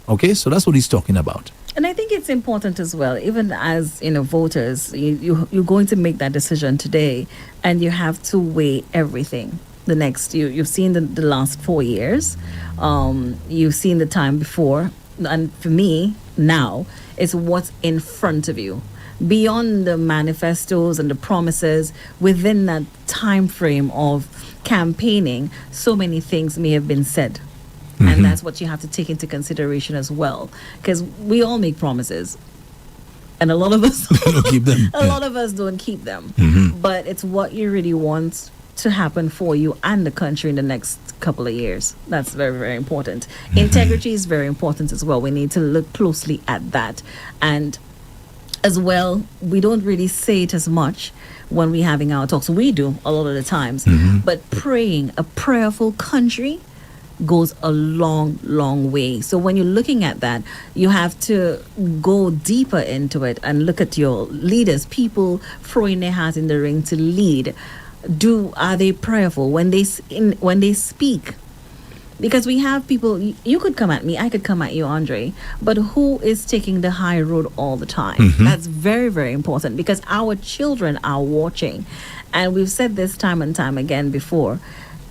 Okay, so that's what he's talking about. And I think it's important as well, even as voters, you're going to make that decision today, and you have to weigh everything. You've seen the last 4 years, you've seen the time before, and for me now, it's what's in front of you. Beyond the manifestos and the promises, within that time frame of campaigning, so many things may have been said. And that's what you have to take into consideration as well. Because we all make promises. And a lot of us don't keep them. A lot of us don't keep them. But it's what you really want to happen for you and the country in the next couple of years. That's very, very important. Integrity is very important as well. We need to look closely at that. And as well, we don't really say it as much when we're having our talks. We do a lot of the times. But praying, a prayerful country goes a long, long way. So when you're looking at that, you have to go deeper into it and look at your leaders, people throwing their hat in the ring to lead. Are they prayerful when they speak? Because we have people, you could come at me, I could come at you, Andre, but who is taking the high road all the time? That's very, very important, because our children are watching. And we've said this time and time again before.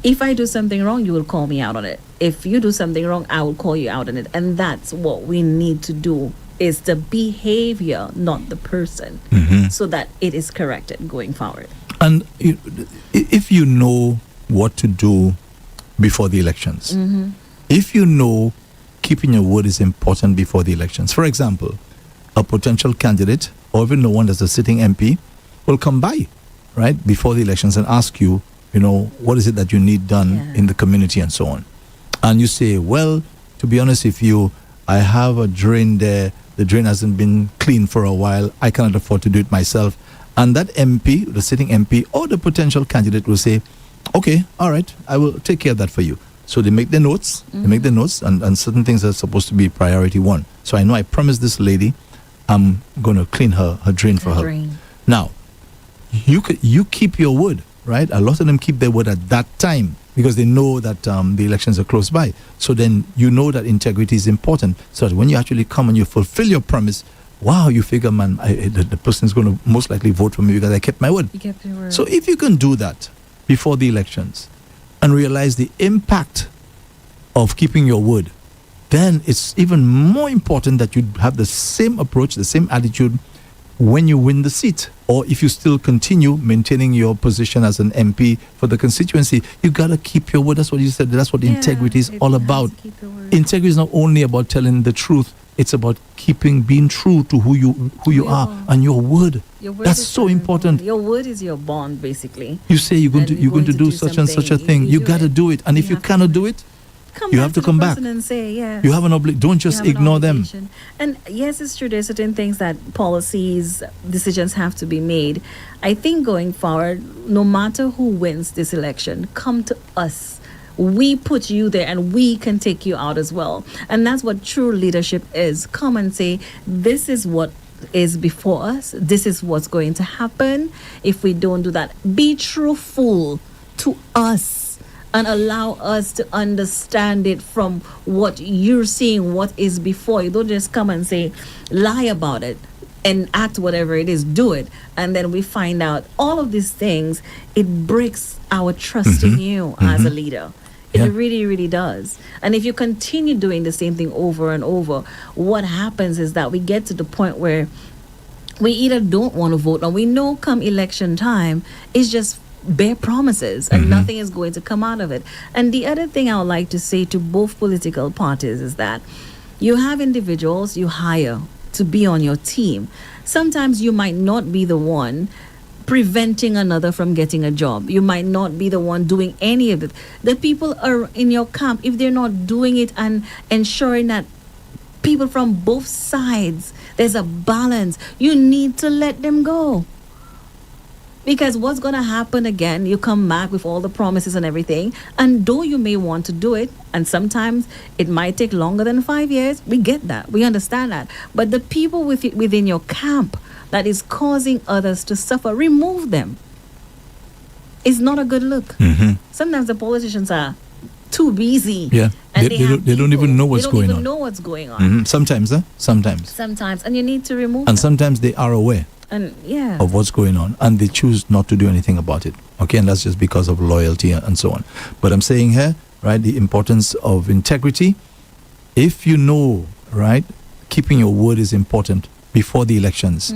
If I do something wrong, you will call me out on it. If you do something wrong, I will call you out on it. And that's what we need to do, is the behavior, not the person, so that it is corrected going forward. And if you know what to do before the elections, if you know keeping your word is important before the elections, for example, a potential candidate or even the one that's a sitting MP will come by, right, before the elections and ask you, what is it that you need done in the community and so on. And you say, well, to be honest with you, I have a drain there. The drain hasn't been cleaned for a while. I cannot afford to do it myself. And that MP, the sitting MP or the potential candidate will say, okay, all right, I will take care of that for you. So they make the notes, and certain things are supposed to be priority one. So I know I promised this lady I'm going to clean her drain for her. Now, you keep your word, right? A lot of them keep their word at that time because they know that the elections are close by. So then you know that integrity is important. So that when you actually come and you fulfill your promise, wow, you figure, man, the person is going to most likely vote for me because I kept my word. You kept your word. So if you can do that before the elections and realize the impact of keeping your word, then it's even more important that you have the same approach, the same attitude when you win the seat. Or if you still continue maintaining your position as an MP for the constituency, you got to keep your word. That's what you said. That's what integrity is all about. Integrity is not only about telling the truth. It's about being true to who you are and your word. That's so important. Your word is your bond, basically. You say you're going to do such and such a thing. You got to do it. And if you cannot do it, you have to come back and say, you have an obligation. Don't just ignore them. And yes, it's true. There's certain things that policies, decisions have to be made. I think going forward, no matter who wins this election, come to us. We put you there and we can take you out as well. And that's what true leadership is. Come and say, this is what is before us. This is what's going to happen if we don't do that. Be truthful to us and allow us to understand it from what you're seeing, what is before you. Don't just come and say, lie about it and act whatever it is, do it. And then we find out all of these things, it breaks our trust in you as a leader. It really, really does. And if you continue doing the same thing over and over, what happens is that we get to the point where we either don't want to vote, and we know come election time, it's just bare promises and nothing is going to come out of it. And the other thing I would like to say to both political parties is that you have individuals you hire to be on your team. Sometimes you might not be the one preventing another from getting a job. You might not be the one doing any of it. The people are in your camp, if they're not doing it and ensuring that people from both sides, there's a balance, you need to let them go. Because what's going to happen again, you come back with all the promises and everything, and though you may want to do it, and sometimes it might take longer than 5 years, we get that, we understand that. But the people within your camp that is causing others to suffer, remove them. It's not a good look. Sometimes the politicians are too busy. Yeah. And They don't even know what's going on. They don't even know what's going on. Sometimes, sometimes. Sometimes. And you need to remove And that. sometimes they are aware And yeah. of what's going on, and they choose not to do anything about it. Okay, and that's just because of loyalty and so on. But I'm saying here, right, the importance of integrity. If you know, right, keeping your word is important before the elections.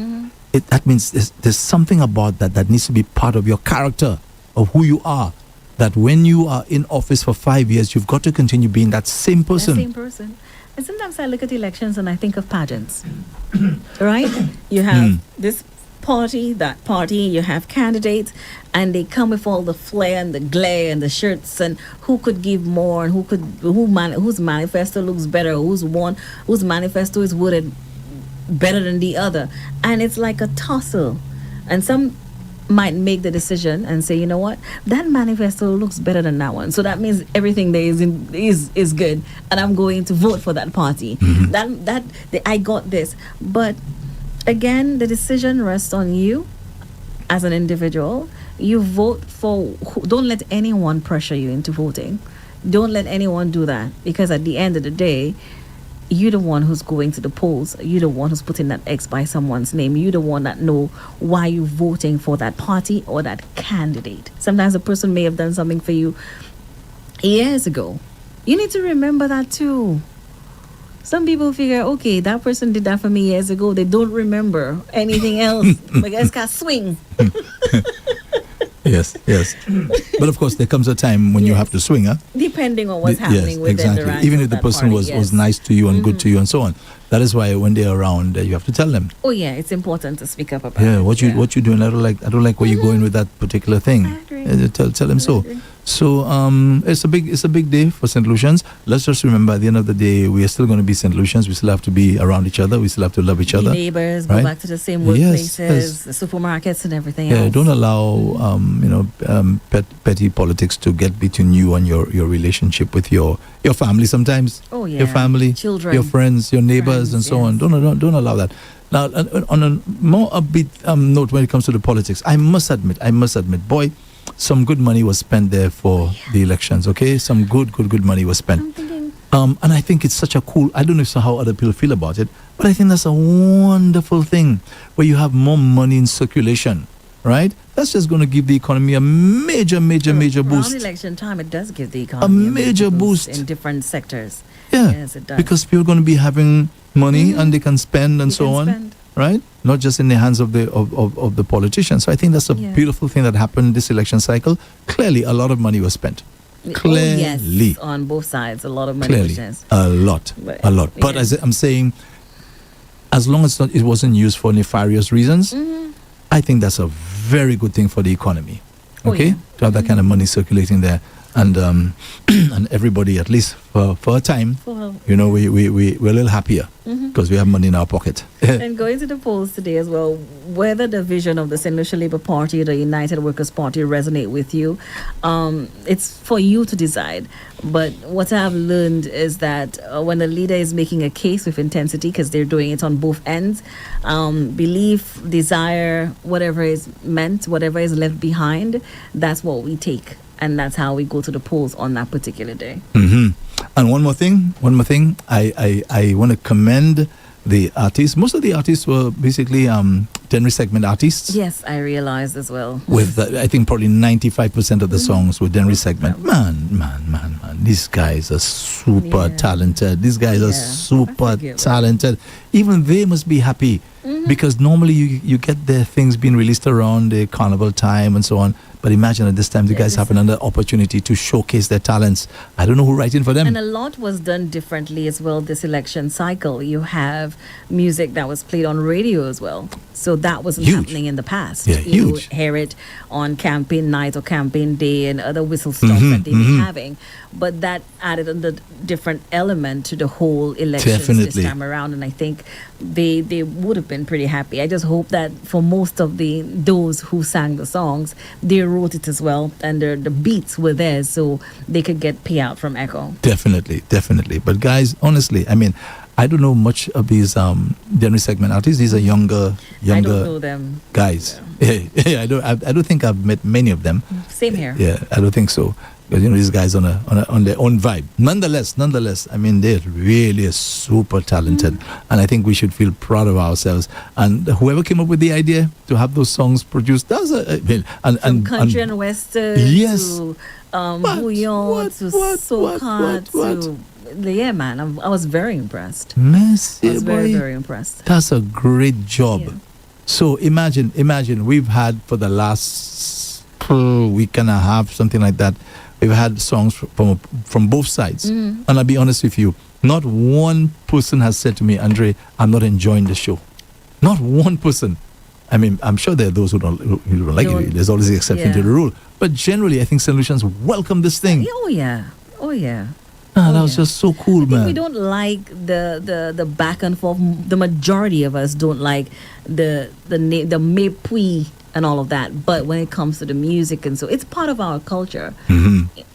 That means there's something about that needs to be part of your character, of who you are. That when you are in office for 5 years, you've got to continue being that same person. The same person. And sometimes I look at elections and I think of pageants. Right? You have this party, that party, you have candidates, and they come with all the flair and the glare and the shirts and who could give more and whose manifesto looks better, whose manifesto is worded better than the other. And it's like a tussle. And some might make the decision and say, you know what, that manifesto looks better than that one, so that means everything there is good, and I'm going to vote for that party. I got this. But again, the decision rests on you as an individual. You vote for don't let anyone pressure you into voting. Don't let anyone do that, because at the end of the day, you're the one who's going to the polls. You're the one who's putting that X by someone's name. You're the one that know why you're voting for that party or that candidate. Sometimes a person may have done something for you years ago. You need to remember that too. Some people figure, okay, that person did that for me years ago. They don't remember anything else. But guys can't swing. Yes. But of course, there comes a time when you have to swing, huh? Depending on what's happening within exactly. the ranks Even of if the that person party, was nice to you and good to you and so on. That is why when they're around, you have to tell them. Oh yeah, it's important to speak up about Yeah, it. what you doing? I don't like where you're going with that particular thing. I agree. Tell them so. So it's a big day for St. Lucians. Let's just remember, at the end of the day, we are still going to be St. Lucians. We still have to be around each other. We still have to love each other. Neighbors, right? go back to the same Yes, workplaces, the supermarkets, and everything Yeah, else. don't allow petty politics to get between you and your relationship with your family. Sometimes Oh yeah, your family, children, your friends, your neighbors, friends, and so yes. on. Don't allow that. Now, on a more upbeat note, when it comes to the politics, I must admit, boy, some good money was spent there for the elections. Okay, some good money was spent. I'm thinking, And I think it's such a cool. I don't know how other people feel about it, but I think that's a wonderful thing where you have more money in circulation. Right? That's just going to give the economy a major around boost. election time, it does give the economy A major boost in different sectors. Yeah, Yes, it does. because people are going to be having money and they can spend and They so can on. spend. Right? Not just in the hands of the politicians. So I think that's a beautiful thing that happened this election cycle. Clearly, a lot of money was spent. Clearly. Oh, yes, on both sides, a lot of money was Clearly, spent. a lot. But yeah. as I'm saying, as long as it wasn't used for nefarious reasons, I think that's a very good thing for the economy. Oh, Okay, yeah. to have that kind of money circulating there, and and everybody, at least for a time, Well, we're a little happier because we have money in our pocket. and going to the polls today as well, whether the vision of the St. Lucia Labour Party or the United Workers' Party resonate with you, it's for you to decide. But what I've learned is that when the leader is making a case with intensity, because they're doing it on both ends, belief, desire, whatever is meant, whatever is left behind, that's what we take. And that's how we go to the polls on that particular day. And one more thing, I want to commend the artists. Most of the artists were basically Denry segment artists. Yes, I realized as well. With I think probably 95% of the songs were Denry segment. Man, these guys are super talented. These guys are super talented. Even they must be happy because normally you get their things being released around the carnival time and so on. But imagine at this time the guys have another opportunity to showcase their talents. I don't know who writing for them. And a lot was done differently as well this election cycle. You have music that was played on radio as well. So that wasn't happening in the past. Yeah, you huge. hear it on campaign night or campaign day and other whistle stops that they be having. But that added a different element to the whole elections this time around. And I think they would have been pretty happy. I just hope that for most of those who sang the songs, they wrote it as well, and the beats were there, so they could get payout from Echo. Definitely. But guys, honestly, I mean, I don't know much of these Denry segment artists. These are younger I don't know them guys. Yeah, I don't think I've met many of them. Same here. Yeah, I don't think so. because these guys on their own vibe. Nonetheless, I mean, they're really super talented, and I think we should feel proud of ourselves. And whoever came up with the idea to have those songs produced, that was from country and western yes, to bouillon to soca to yeah, man, I was very impressed. Messy I was boy. very impressed. That's a great job. Yeah. So imagine we've had for the last week and a half, something like that, we've had songs from both sides. And I'll be honest with you, not one person has said to me, Andre, I'm not enjoying the show. Not one person. I mean, I'm sure there are those who don't like it. There's always the exception to the rule. But generally, I think St. Lucians welcome this thing. Oh yeah. That was just so cool, I think man. we don't like the back and forth. The majority of us don't like the mépris and all of that. But when it comes to the music and so, it's part of our culture.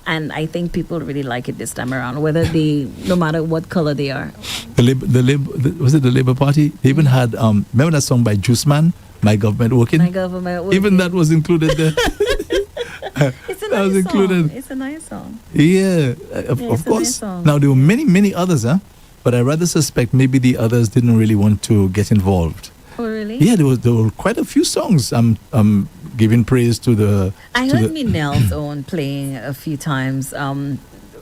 And I think people really like it this time around, no matter what color they are. Was it the Labour Party? They even had remember that song by Juice Man, My Government Working? My Government Working. Even that was included there. It's a nice song. It's a nice song. Yeah, of course. Nice song. Now there were many others, but I rather suspect maybe the others didn't really want to get involved. Oh really? Yeah, there were quite a few songs. Giving praise to the. I heard Minel's own playing a few times.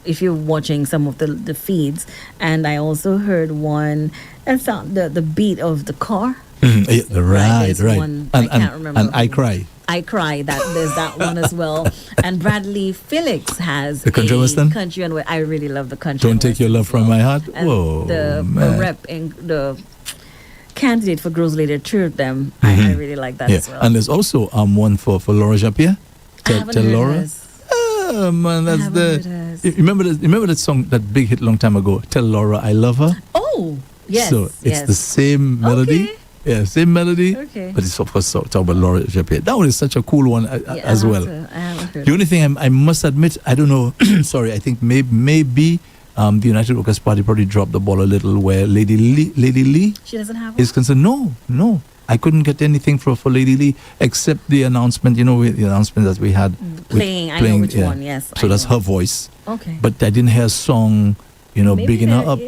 If you're watching some of the feeds, and I also heard one and found the beat of the car. Right. One, I can't remember. And I Cry. There's that one as well. And Bradley Felix has the country western. Country and I really love the country. Don't take your love from my heart. And whoa, the man. rep in the candidate for Girls Leader, two of them. I really like that as well. And there's also one for Laura Japier. Tell Laura. Oh man, that's you remember that song, that big hit long time ago, Tell Laura I Love Her? Oh, yes. So it's the same melody. Okay. Yeah, same melody. Okay. But it's of course talk about Laura Japier. That one is such a cool one as well. I haven't heard The only thing I must admit, I don't know, sorry, I think maybe the United Workers' Party probably dropped the ball a little where Lady Lee she doesn't have is concerned. No. I couldn't get anything for Lady Lee except the announcement, the announcement that we had. Playing, I know which one, yes. So that's her voice. Okay. But I didn't hear a song, Maybe bigging her up.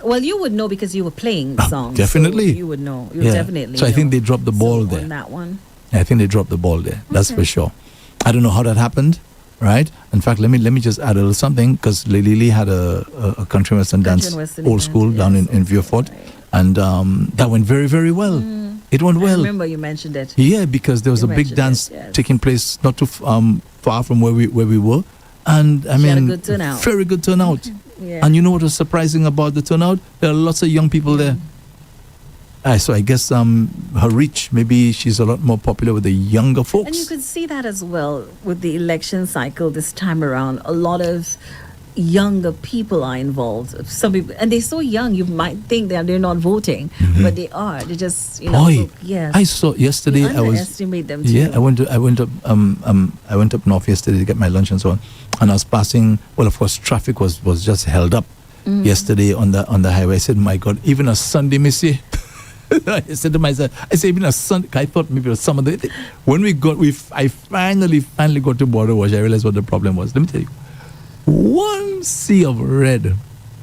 Well, you would know because you were playing the song. Definitely. So you would know. You would definitely So I think they dropped the ball there. On that one. I think they dropped the ball there. That's for sure. I don't know how that happened, right? In fact, let me just add a little something, because Lady Lee had a country western dance, old school, down in Vieux-Fort, and that went very, very well. It went well. I remember you mentioned it. Yeah, because there was a big dance taking place not too far from where we were, and I mean, had a good turnout. Very good turnout. Yeah. And you know what was surprising about the turnout? There are lots of young people there. So I guess her reach, maybe she's a lot more popular with the younger folks. And you could see that as well with the election cycle this time around. A lot of younger people are involved. Some people, and they're so young, you might think they're not voting, but they are. They just, yes. I saw yesterday. You underestimate them too. Yeah, I went up north yesterday to get my lunch and so on, and I was passing. Well, of course, traffic was just held up yesterday on the highway. I said, "My God, even a Sunday, Missy." I said to myself, even a Sunday. I thought maybe it was some of the. When I finally got to Border Wash, I realized what the problem was. Let me tell you. One sea of red,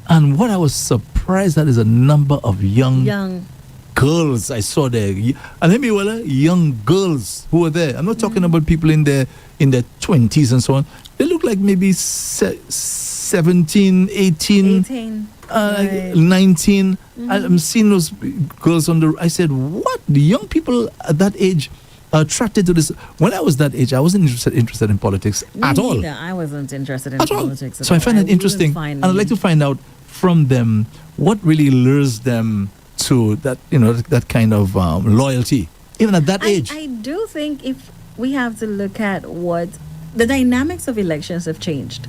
and what I was surprised at is a number of young girls I saw there, and let me young girls who were there. I'm not talking about people in their 20s and so on. They look like maybe 17, 18. 19. I'm seeing those girls I said, what? The young people at that age attracted to this. When I was that age, I wasn't interested in politics at all. I wasn't interested in at politics all. So I find it interesting, and I'd like to find out from them what really lures them to that, that kind of loyalty, even at that age. I do think if we have to look at what the dynamics of elections have changed,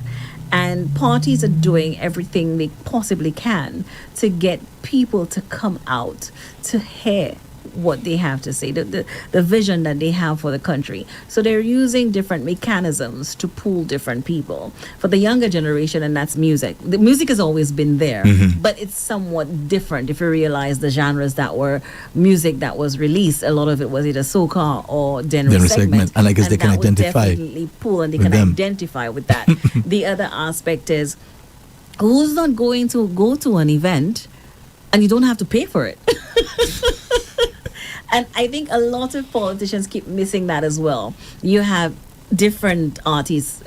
and parties are doing everything they possibly can to get people to come out to hear what they have to say, the vision that they have for the country. So they're using different mechanisms to pull different people. For the younger generation, and that's music. The music has always been there, but it's somewhat different. If you realize the genres that were music that was released, a lot of it was either soca or genre segment. And I guess they can that would identify definitely pull, and they with can them. identify with that. The other aspect is, who's not going to go to an event and you don't have to pay for it? And I think a lot of politicians keep missing that as well. You have different artists.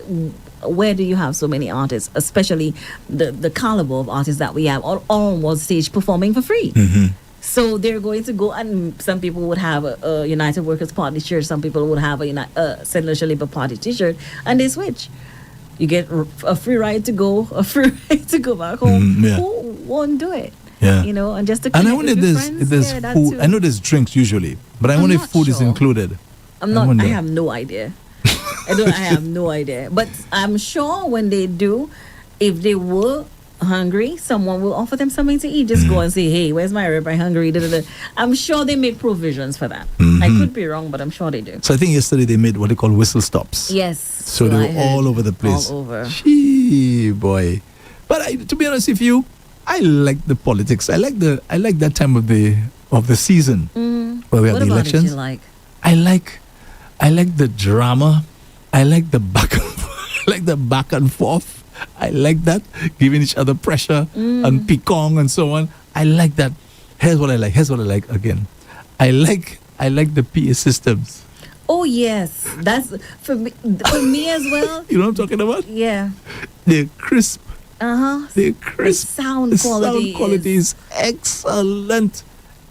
Where do you have so many artists, especially the caliber of artists that we have, all on one stage performing for free? So they're going to go, and some people would have a United Workers Party shirt, some people would have a St. Lucia Labour Party t-shirt, and they switch. You get a free ride to go, a free ride to go back home. Who won't do it? Yeah. You know, and just to And I connect wonder with if your there's, friends, if there's yeah, that food. too. I know there's drinks usually, but I I'm wonder if not food is sure. included. I'm not. I wonder. have no idea. I have no idea. But I'm sure when they do, if they were hungry, someone will offer them something to eat. Just go and say, "Hey, where's my rib? I'm hungry." Da, da, da. I'm sure they make provisions for that. I could be wrong, but I'm sure they do. So I think yesterday they made what they call whistle stops. Yes. So they I were heard. all over the place. All over. Gee, boy. But to be honest with you, I like the politics. I like that time of the season where we have What the about elections. it you like? I like the drama. I like the back and I like the back and forth. I like that, giving each other pressure and picong and so on. I like that. Here's what I like again. I like the PA systems. Oh yes, that's for me as well. You know what I'm talking about? Yeah. They're crisp. They're crisp. sound The quality sound quality is excellent.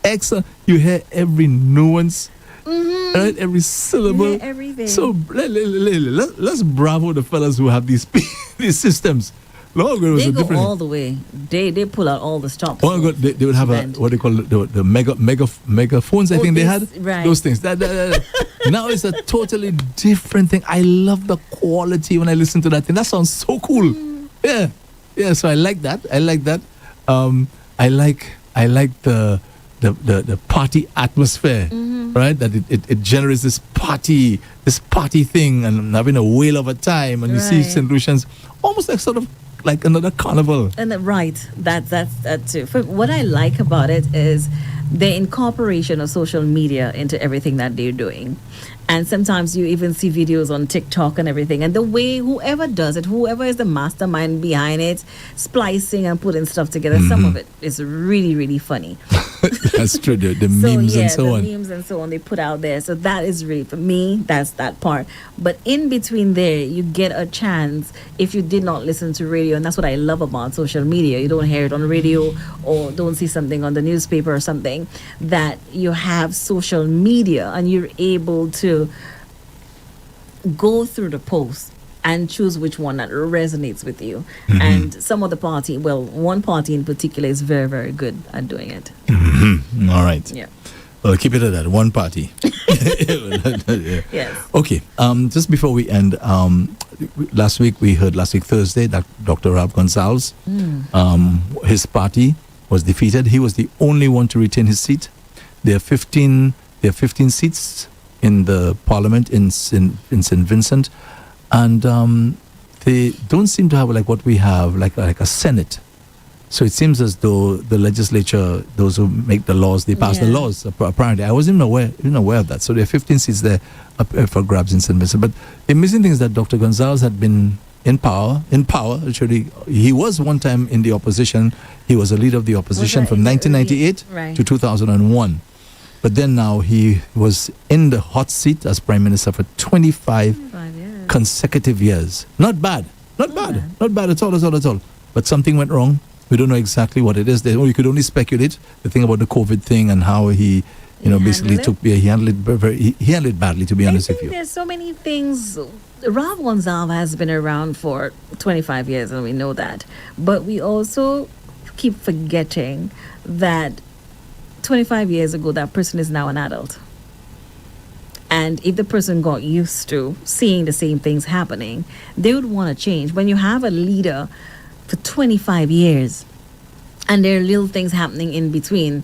Excellent. You hear every nuance, right? Every syllable. You hear everything. So let's bravo the fellas who have these these systems. Long ago, it was They a go different. all the way. They pull out all the stops. Oh my God, they would have Band. what they call the megaphones. I Oh, think they this- had right. those things. Now it's a totally different thing. I love the quality when I listen to that thing. That sounds so cool. Yeah. So I like that. I like that. I like the party atmosphere, right? That it generates this party thing, and having a whale of a time, and you see Right. St. Lucians almost like sort of like another carnival. And that's that too. What I like about it is the incorporation of social media into everything that they're doing. And sometimes you even see videos on TikTok and everything. And the way whoever does it, whoever is the mastermind behind it, splicing and putting stuff together, some of it is really, really funny. That's true. The memes and so on. The memes and so on they put out there. So that is really, for me, that's that part. But in between there, you get a chance if you did not listen to radio. And that's what I love about social media. You don't hear it on radio or don't see something on the newspaper or something, that you have social media and you're able to go through the post and choose which one that resonates with you. And some of the one party in particular is very, very good at doing it. All right. Yeah. Well, keep it at that. One party. Yeah. Yes. Okay. Just before we end, last week Thursday, that Dr. Rob Gonzalez, his party was defeated. He was the only one to retain his seat. There are 15 seats in the parliament in St. Vincent, and they don't seem to have like what we have, like a Senate. So it seems as though the legislature, those who make the laws, they pass the Yeah. laws. Apparently, I wasn't even aware of that. So there are 15 seats there up for grabs in St. Vincent. But the amazing thing is that Dr. Gonzalez had been in power. Actually, he was one time in the opposition. He was a leader of the opposition that from in the 1998 early- to 2001. But then now he was in the hot seat as Prime Minister for 25 5 years. consecutive years. Not bad at all. But something went wrong. We don't know exactly what it is. You could only speculate. The thing about the COVID thing and how he, basically handled it? he handled it he handled it badly. To be honest I with think you. there's so many things. Rob Gonzalez has been around for 25 years, and we know that. But we also keep forgetting that 25 years ago, that person is now an adult. And if the person got used to seeing the same things happening, they would want to change. When you have a leader for 25 years and there are little things happening in between,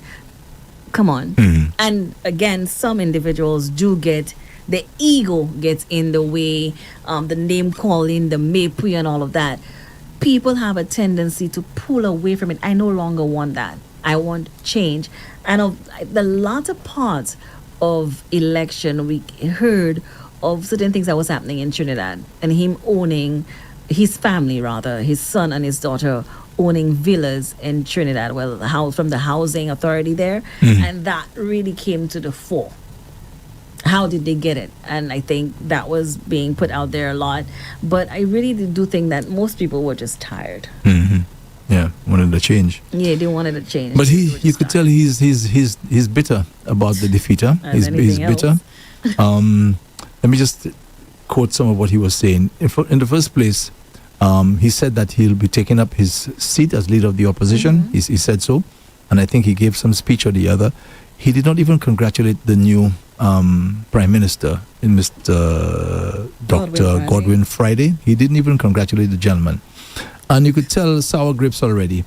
Come on. And again, some individuals do get, the ego gets in the way, the name calling, the mépris and all of that. People have a tendency to pull away from it. I no longer want that. I want change. And of the latter part of election, we heard of certain things that was happening in Trinidad, and him owning, his family rather, his son and his daughter owning villas in Trinidad, well, the house from the housing authority there, and that really came to the fore. How did they get it? And I think that was being put out there a lot. But I really do think that most people were just tired. Yeah, wanted a change. Yeah, they wanted a change. But They were you just could tired. tell he's bitter about the defeat. Huh? As He's anything bitter. Let me just quote some of what he was saying. In the first place, he said that he'll be taking up his seat as leader of the opposition. He said so, and I think he gave some speech or the other. He did not even congratulate the new Prime Minister, in Mr. Dr. Godwin Friday. He didn't even congratulate the gentleman. And you could tell sour grapes already.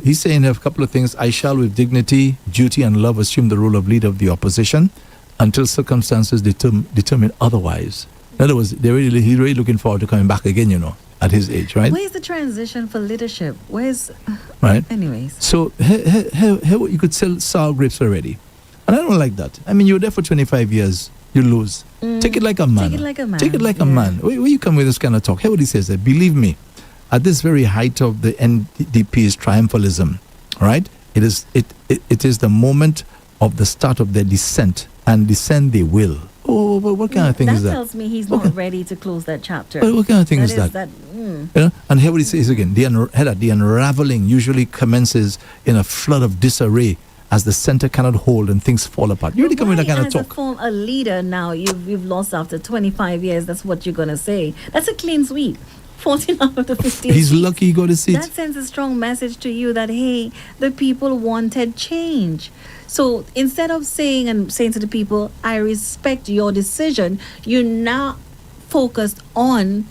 He's saying a couple of things. I shall with dignity, duty and love assume the role of leader of the opposition until circumstances determine otherwise. In other words, he's really looking forward to coming back again, at his age, right? Where's the transition for leadership? Where's... Right. Anyways. So you could sell sour grapes already. And I don't like that. I mean, you're there for 25 years, you lose. Take it like a man. Take it like a man. Take it like a Yeah. man. Where you come with this kind of talk? Hear what he says there. Believe me, at this very height of the NDP's triumphalism, right? It is the moment of the start of their descent, and descend they will. Oh, but what kind of thing is that? That tells me he's not ready to close that chapter. But what kind of thing is that? And hear what he says again. The unraveling usually commences in a flood of disarray as the center cannot hold and things fall apart. You really come with that kind of talk. As a leader now, you've lost after 25 years. That's what you're going to say. That's a clean sweep. 14 out of the 15. He's lucky he got a seat. That sends a strong message to you that, hey, the people wanted change. So instead of saying to the people, I respect your decision, you're now focused on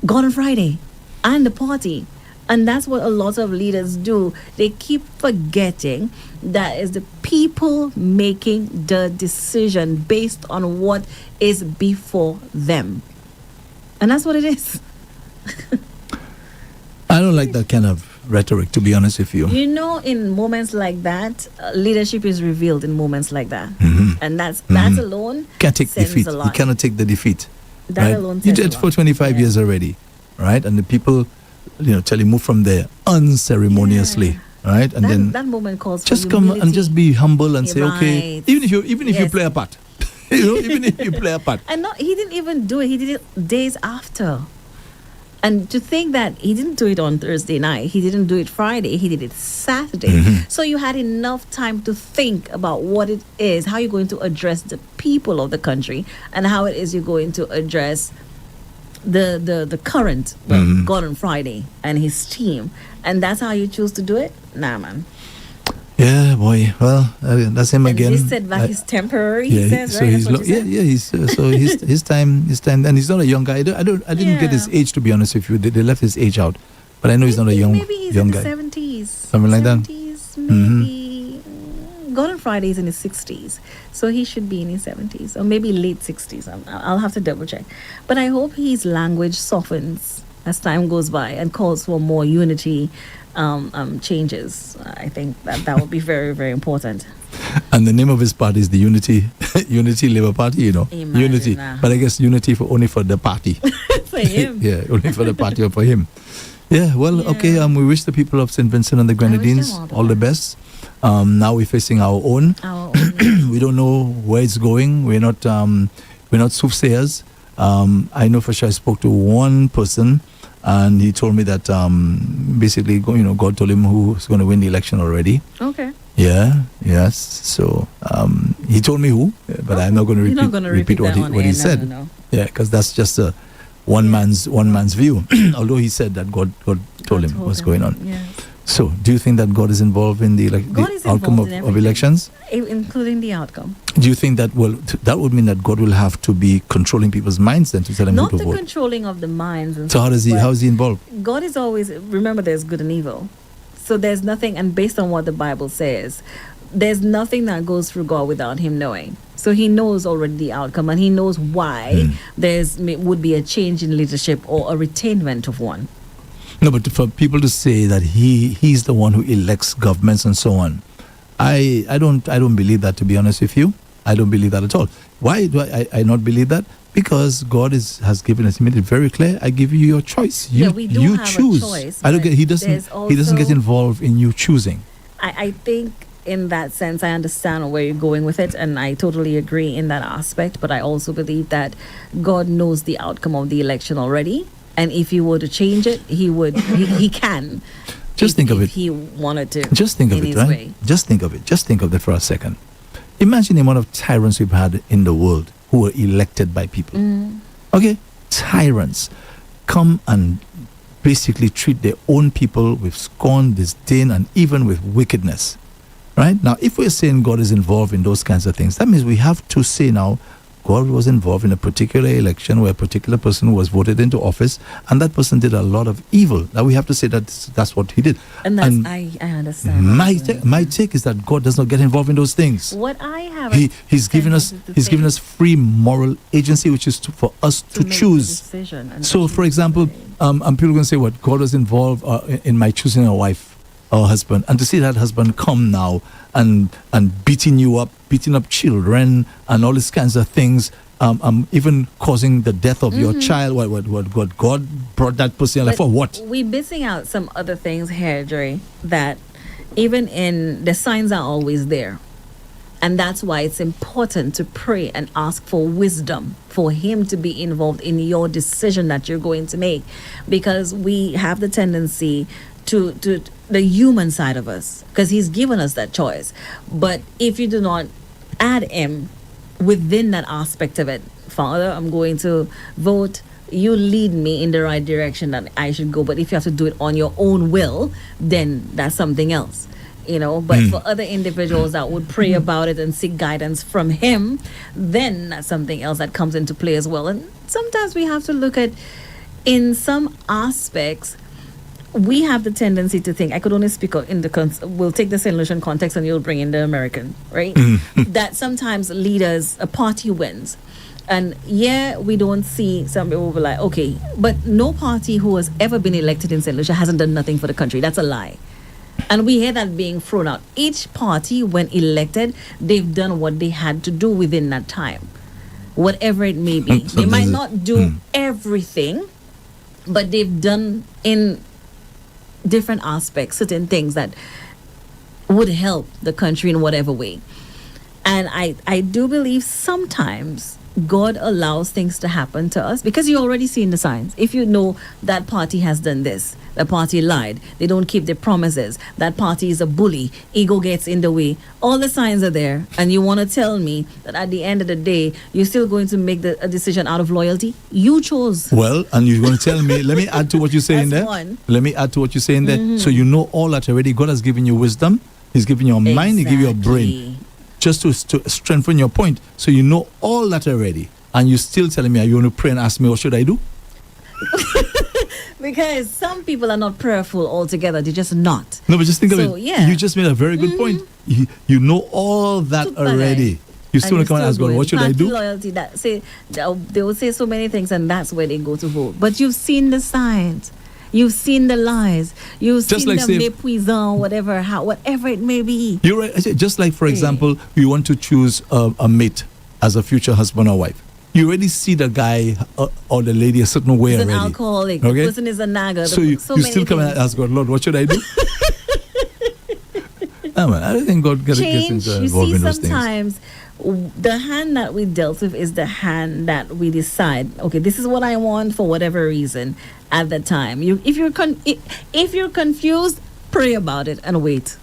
God on Friday and the party. And that's what a lot of leaders do. They keep forgetting that it's the people making the decision based on what is before them. And that's what it is. I don't like that kind of rhetoric, to be honest with you. You know, in moments like that, leadership is revealed in moments like that. And that alone Can't take sends defeat. a You lot. cannot take the defeat. That right? alone You says did a it for lot. 25 Yeah. years already, right? And the people, tell you move from there unceremoniously, right? And then that moment calls for just come humility. and just be humble and Yeah, say, okay, right. even if you Yes. play a part, even if you play a part. And he didn't even do it. He did it days after. And to think that he didn't do it on Thursday night, he didn't do it Friday, he did it Saturday. So you had enough time to think about what it is, how you're going to address the people of the country, and how it is you're going to address the current God on Friday and his team. And that's how you choose to do it? Nah, man. Yeah, boy. Well, that's him And again. this setback is temporary, he says, so right? he's That's what you said? he's so his time, and he's not a young guy. I didn't get his Yeah. age, to be honest with you. They left his age out, but I know he's not a young Maybe he's young in the guy. 70s. Something like that. 70s, maybe. Gordon Friday is in his 60s, so he should be in his 70s or maybe late 60s. I'll have to double check. But I hope his language softens as time goes by and calls for more unity changes. I think that would be very, very important. And the name of his party is the Unity Labour Party. Imagine Unity. that. But I guess unity only for the party. For him. Yeah, only for the party or for him. Yeah, well, Yeah. Okay. We wish the people of St. Vincent and the Grenadines them all the best. Now we're facing our own. Our own- We don't know where it's going. We're not soothsayers. I know for sure I spoke to one person, and he told me that basically, God told him who's going to win the election already. Okay. Yeah. Yes. So he told me who, but I'm not going to You're repeat, not gonna repeat what that he on what air. he No, said. no. Yeah, because that's just a one man's view. Although he said that God told him what's going on. Yeah. So, do you think that God is involved in the God is outcome involved in of everything. elections? Including the outcome. Do you think that that would mean that God will have to be controlling people's minds then to tell them Not who the to vote? controlling of the minds. And So how stuff, but is he involved? God is always, remember, there's good and evil. So there's nothing, and based on what the Bible says, there's nothing that goes through God without him knowing. So he knows already the outcome, and he knows why would be a change in leadership or a retainment of one. No, but for people to say that he's the one who elects governments and so on, I don't believe that, to be honest with you. I don't believe that at all. Why do I not believe that? Because God has given us, he made it very clear. I give you your choice. We do you have choose. a choice. He doesn't get involved in you choosing. I think in that sense, I understand where you're going with it, and I totally agree in that aspect. But I also believe that God knows the outcome of the election already, and if he were to change it, he would. He can. Just think of it. If he wanted to. Just think of it, right? Way. Just think of it. Just think of that for a second. Imagine the amount of tyrants we've had in the world who were elected by people. Okay, tyrants come and basically treat their own people with scorn, disdain, and even with wickedness. Right? Now, if we're saying God is involved in those kinds of things, that means we have to say now, God was involved in a particular election where a particular person was voted into office, and that person did a lot of evil. Now we have to say that that's what he did. And that's, I understand. My take is that God does not get involved in those things. What I have, he's given us free moral agency, which is for us to choose. So, for example, and people are going to say, "What God was involved in my choosing a wife or husband," and to see that husband come now and beating you up, beating up children, and all these kinds of things, even causing the death of your child. What God brought that person alive for? What? We're missing out some other things here, Dre, that even in the signs are always there. And that's why it's important to pray and ask for wisdom for him to be involved in your decision that you're going to make. Because we have the tendency to the human side of us, because he's given us that choice. But if you do not add him within that aspect of it, Father, I'm going to vote, you lead me in the right direction that I should go. But if you have to do it on your own will, then that's something else. But for other individuals that would pray about it and seek guidance from him, then that's something else that comes into play as well. And sometimes we have to look at, in some aspects, we have the tendency to think, I could only speak in we'll take the St. Lucian context and you'll bring in the American, right? That sometimes leaders, a party wins. And we don't see some people will be like, okay, but no party who has ever been elected in St. Lucia hasn't done nothing for the country. That's a lie. And we hear that being thrown out. Each party, when elected, they've done what they had to do within that time, whatever it may be. They might not do everything, but they've done in different aspects certain things that would help the country in whatever way. And I do believe sometimes God allows things to happen to us because you already seen the signs. If you know that party has done this, the party lied, they don't keep their promises, that party is a bully, ego gets in the way, all the signs are there, and you want to tell me that at the end of the day you're still going to make a decision out of loyalty? You chose. Well, and you're going to tell me, let me add to what you're saying there. Let me add to what you're saying there. So you know all that already. God has given you wisdom, he's given you a mind, he gave you a brain, just to strengthen your point. So you know all that already, and you're still telling me, are you going to pray and ask me what should I do? Because some people are not prayerful altogether. They're just not. No, but just think of it. Yeah. You just made a very good point. You know all that already. You still want to come and ask God, what should I do? Loyalty, they will say so many things, and that's where they go to vote. But you've seen the signs. You've seen the lies. You've seen the mépuisant, whatever it may be. You're right. Just like, for example, you want to choose a mate as a future husband or wife. You already see the guy or the lady a certain way already. He's an alcoholic. Okay? The person is a nagger. So you still come and ask God, Lord, what should I do? No, man, I don't think God gets involved in those things. You see, sometimes the hand that we dealt with is the hand that we decide, okay, this is what I want for whatever reason at the time. If you're confused, pray about it and wait.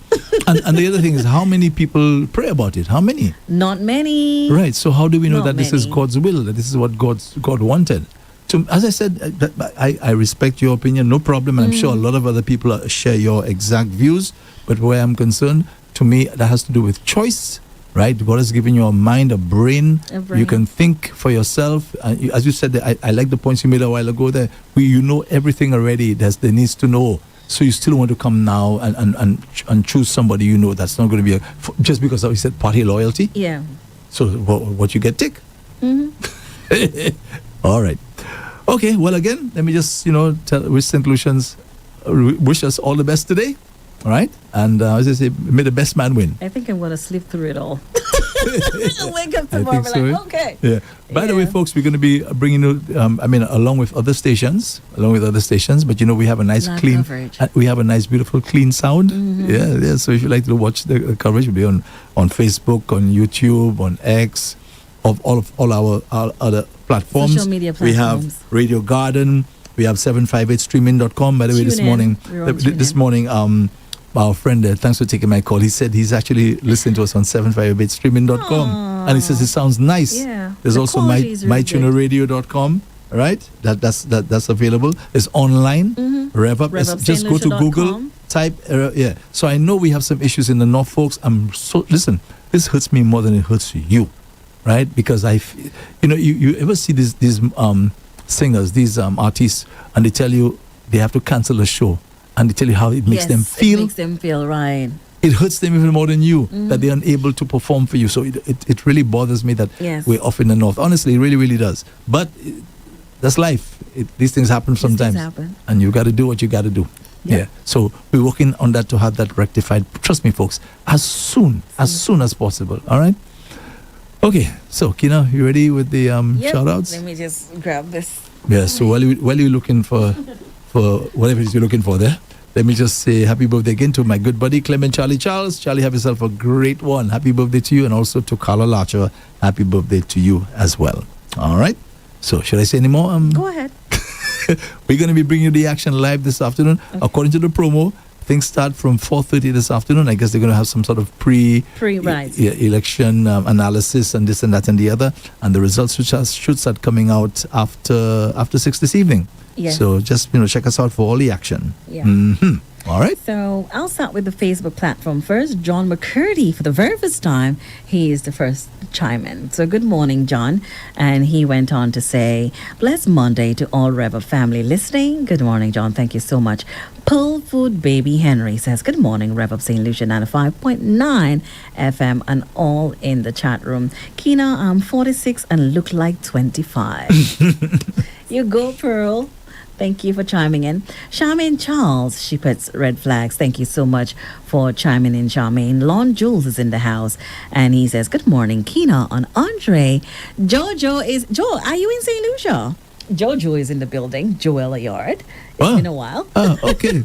and the other thing is, how many people pray about it? How many? Not many. Right. So how do we know that this is God's will, that this is what God wanted? So, as I said, I respect your opinion, no problem, and I'm sure a lot of other people share your exact views. But where I'm concerned, to me, that has to do with choice. Right? God has given you a mind, a brain. You can think for yourself. As you said, I like the points you made a while ago there. You know everything already there needs to know. So you still want to come now and choose somebody you know that's not going to be just because we said party loyalty? Yeah. So what you get, tick? Mm-hmm. All right. Okay, well, again, let me just, wish St. Lucians, wish us all the best today. All right? And as I say, may the best man win. I think I'm going to sleep through it all. Wake up I tomorrow think and be so, like, okay. Yeah. By the way, folks, we're going to be bringing you, along with other stations, but we have a nice Live clean, coverage. we have a nice, beautiful, clean sound. Mm-hmm. Yeah. So if you like to watch the coverage, we'll be on Facebook, on YouTube, on X, of all our other platforms. Social media We platforms. have Radio Garden. We have 758streaming.com. By the way, Tune in. We're on this TuneIn. morning, our friend, thanks for taking my call. He said he's actually listening to us on 758streaming.com. And he says it sounds nice. Yeah. There's The also quality is really good. mytunerradio.com, right? That's available. It's online. Mm-hmm. Rev-Up. Just go to Google, type, So I know we have some issues in the North, folks. Listen, this hurts me more than it hurts you, right? Because you ever see these singers, these artists, and they tell you they have to cancel a show. And they tell you how it makes them feel. It makes them feel right. It hurts them even more than you that they're unable to perform for you. So it really bothers me that Yes. we're off in the North. Honestly, it really, really does. But that's life. These things happen sometimes. happen. And you got to do what you got to do. Yeah. Yeah. So we're working on that to have that rectified. Trust me, folks, as soon as possible. All right? Okay. So, Kina, you ready with the Yep. shout-outs? Let me just grab this. Yeah. So while you're looking for whatever it is you're looking for there, let me just say happy birthday again to my good buddy Clement Charlie Charles. Charlie, have yourself a great one. Happy birthday to you, and also to Carla Larcher. Happy birthday to you as well. All right. So should I say any more? Go ahead. We're going to be bringing you the action live this afternoon. Okay. According to the promo, things start from 4:30 this afternoon. I guess they're going to have some sort of election analysis and this and that and the other, and the results should start coming out after 6 this evening. Yes. So just check us out for all the action. Yeah. Mm-hmm. All right. So I'll start with the Facebook platform first. John McCurdy, for the very first time, he is the first to chime in. So good morning, John. And he went on to say, blessed Monday to all Rev-Up family listening. Good morning, John. Thank you so much. Pull Food Baby Henry says, good morning, Rev-Up St. Lucia 95.9 FM and all in the chat room. Kina, I'm 46 and look like 25. You go, Pearl. Thank you for chiming in. Charmaine Charles, she puts red flags. Thank you so much for chiming in, Charmaine. Lon Jules is in the house, and he says, good morning, Kina on Andre. Jojo, are you in St. Lucia? Jojo is in the building. Joella Yard. It's been a while. Okay.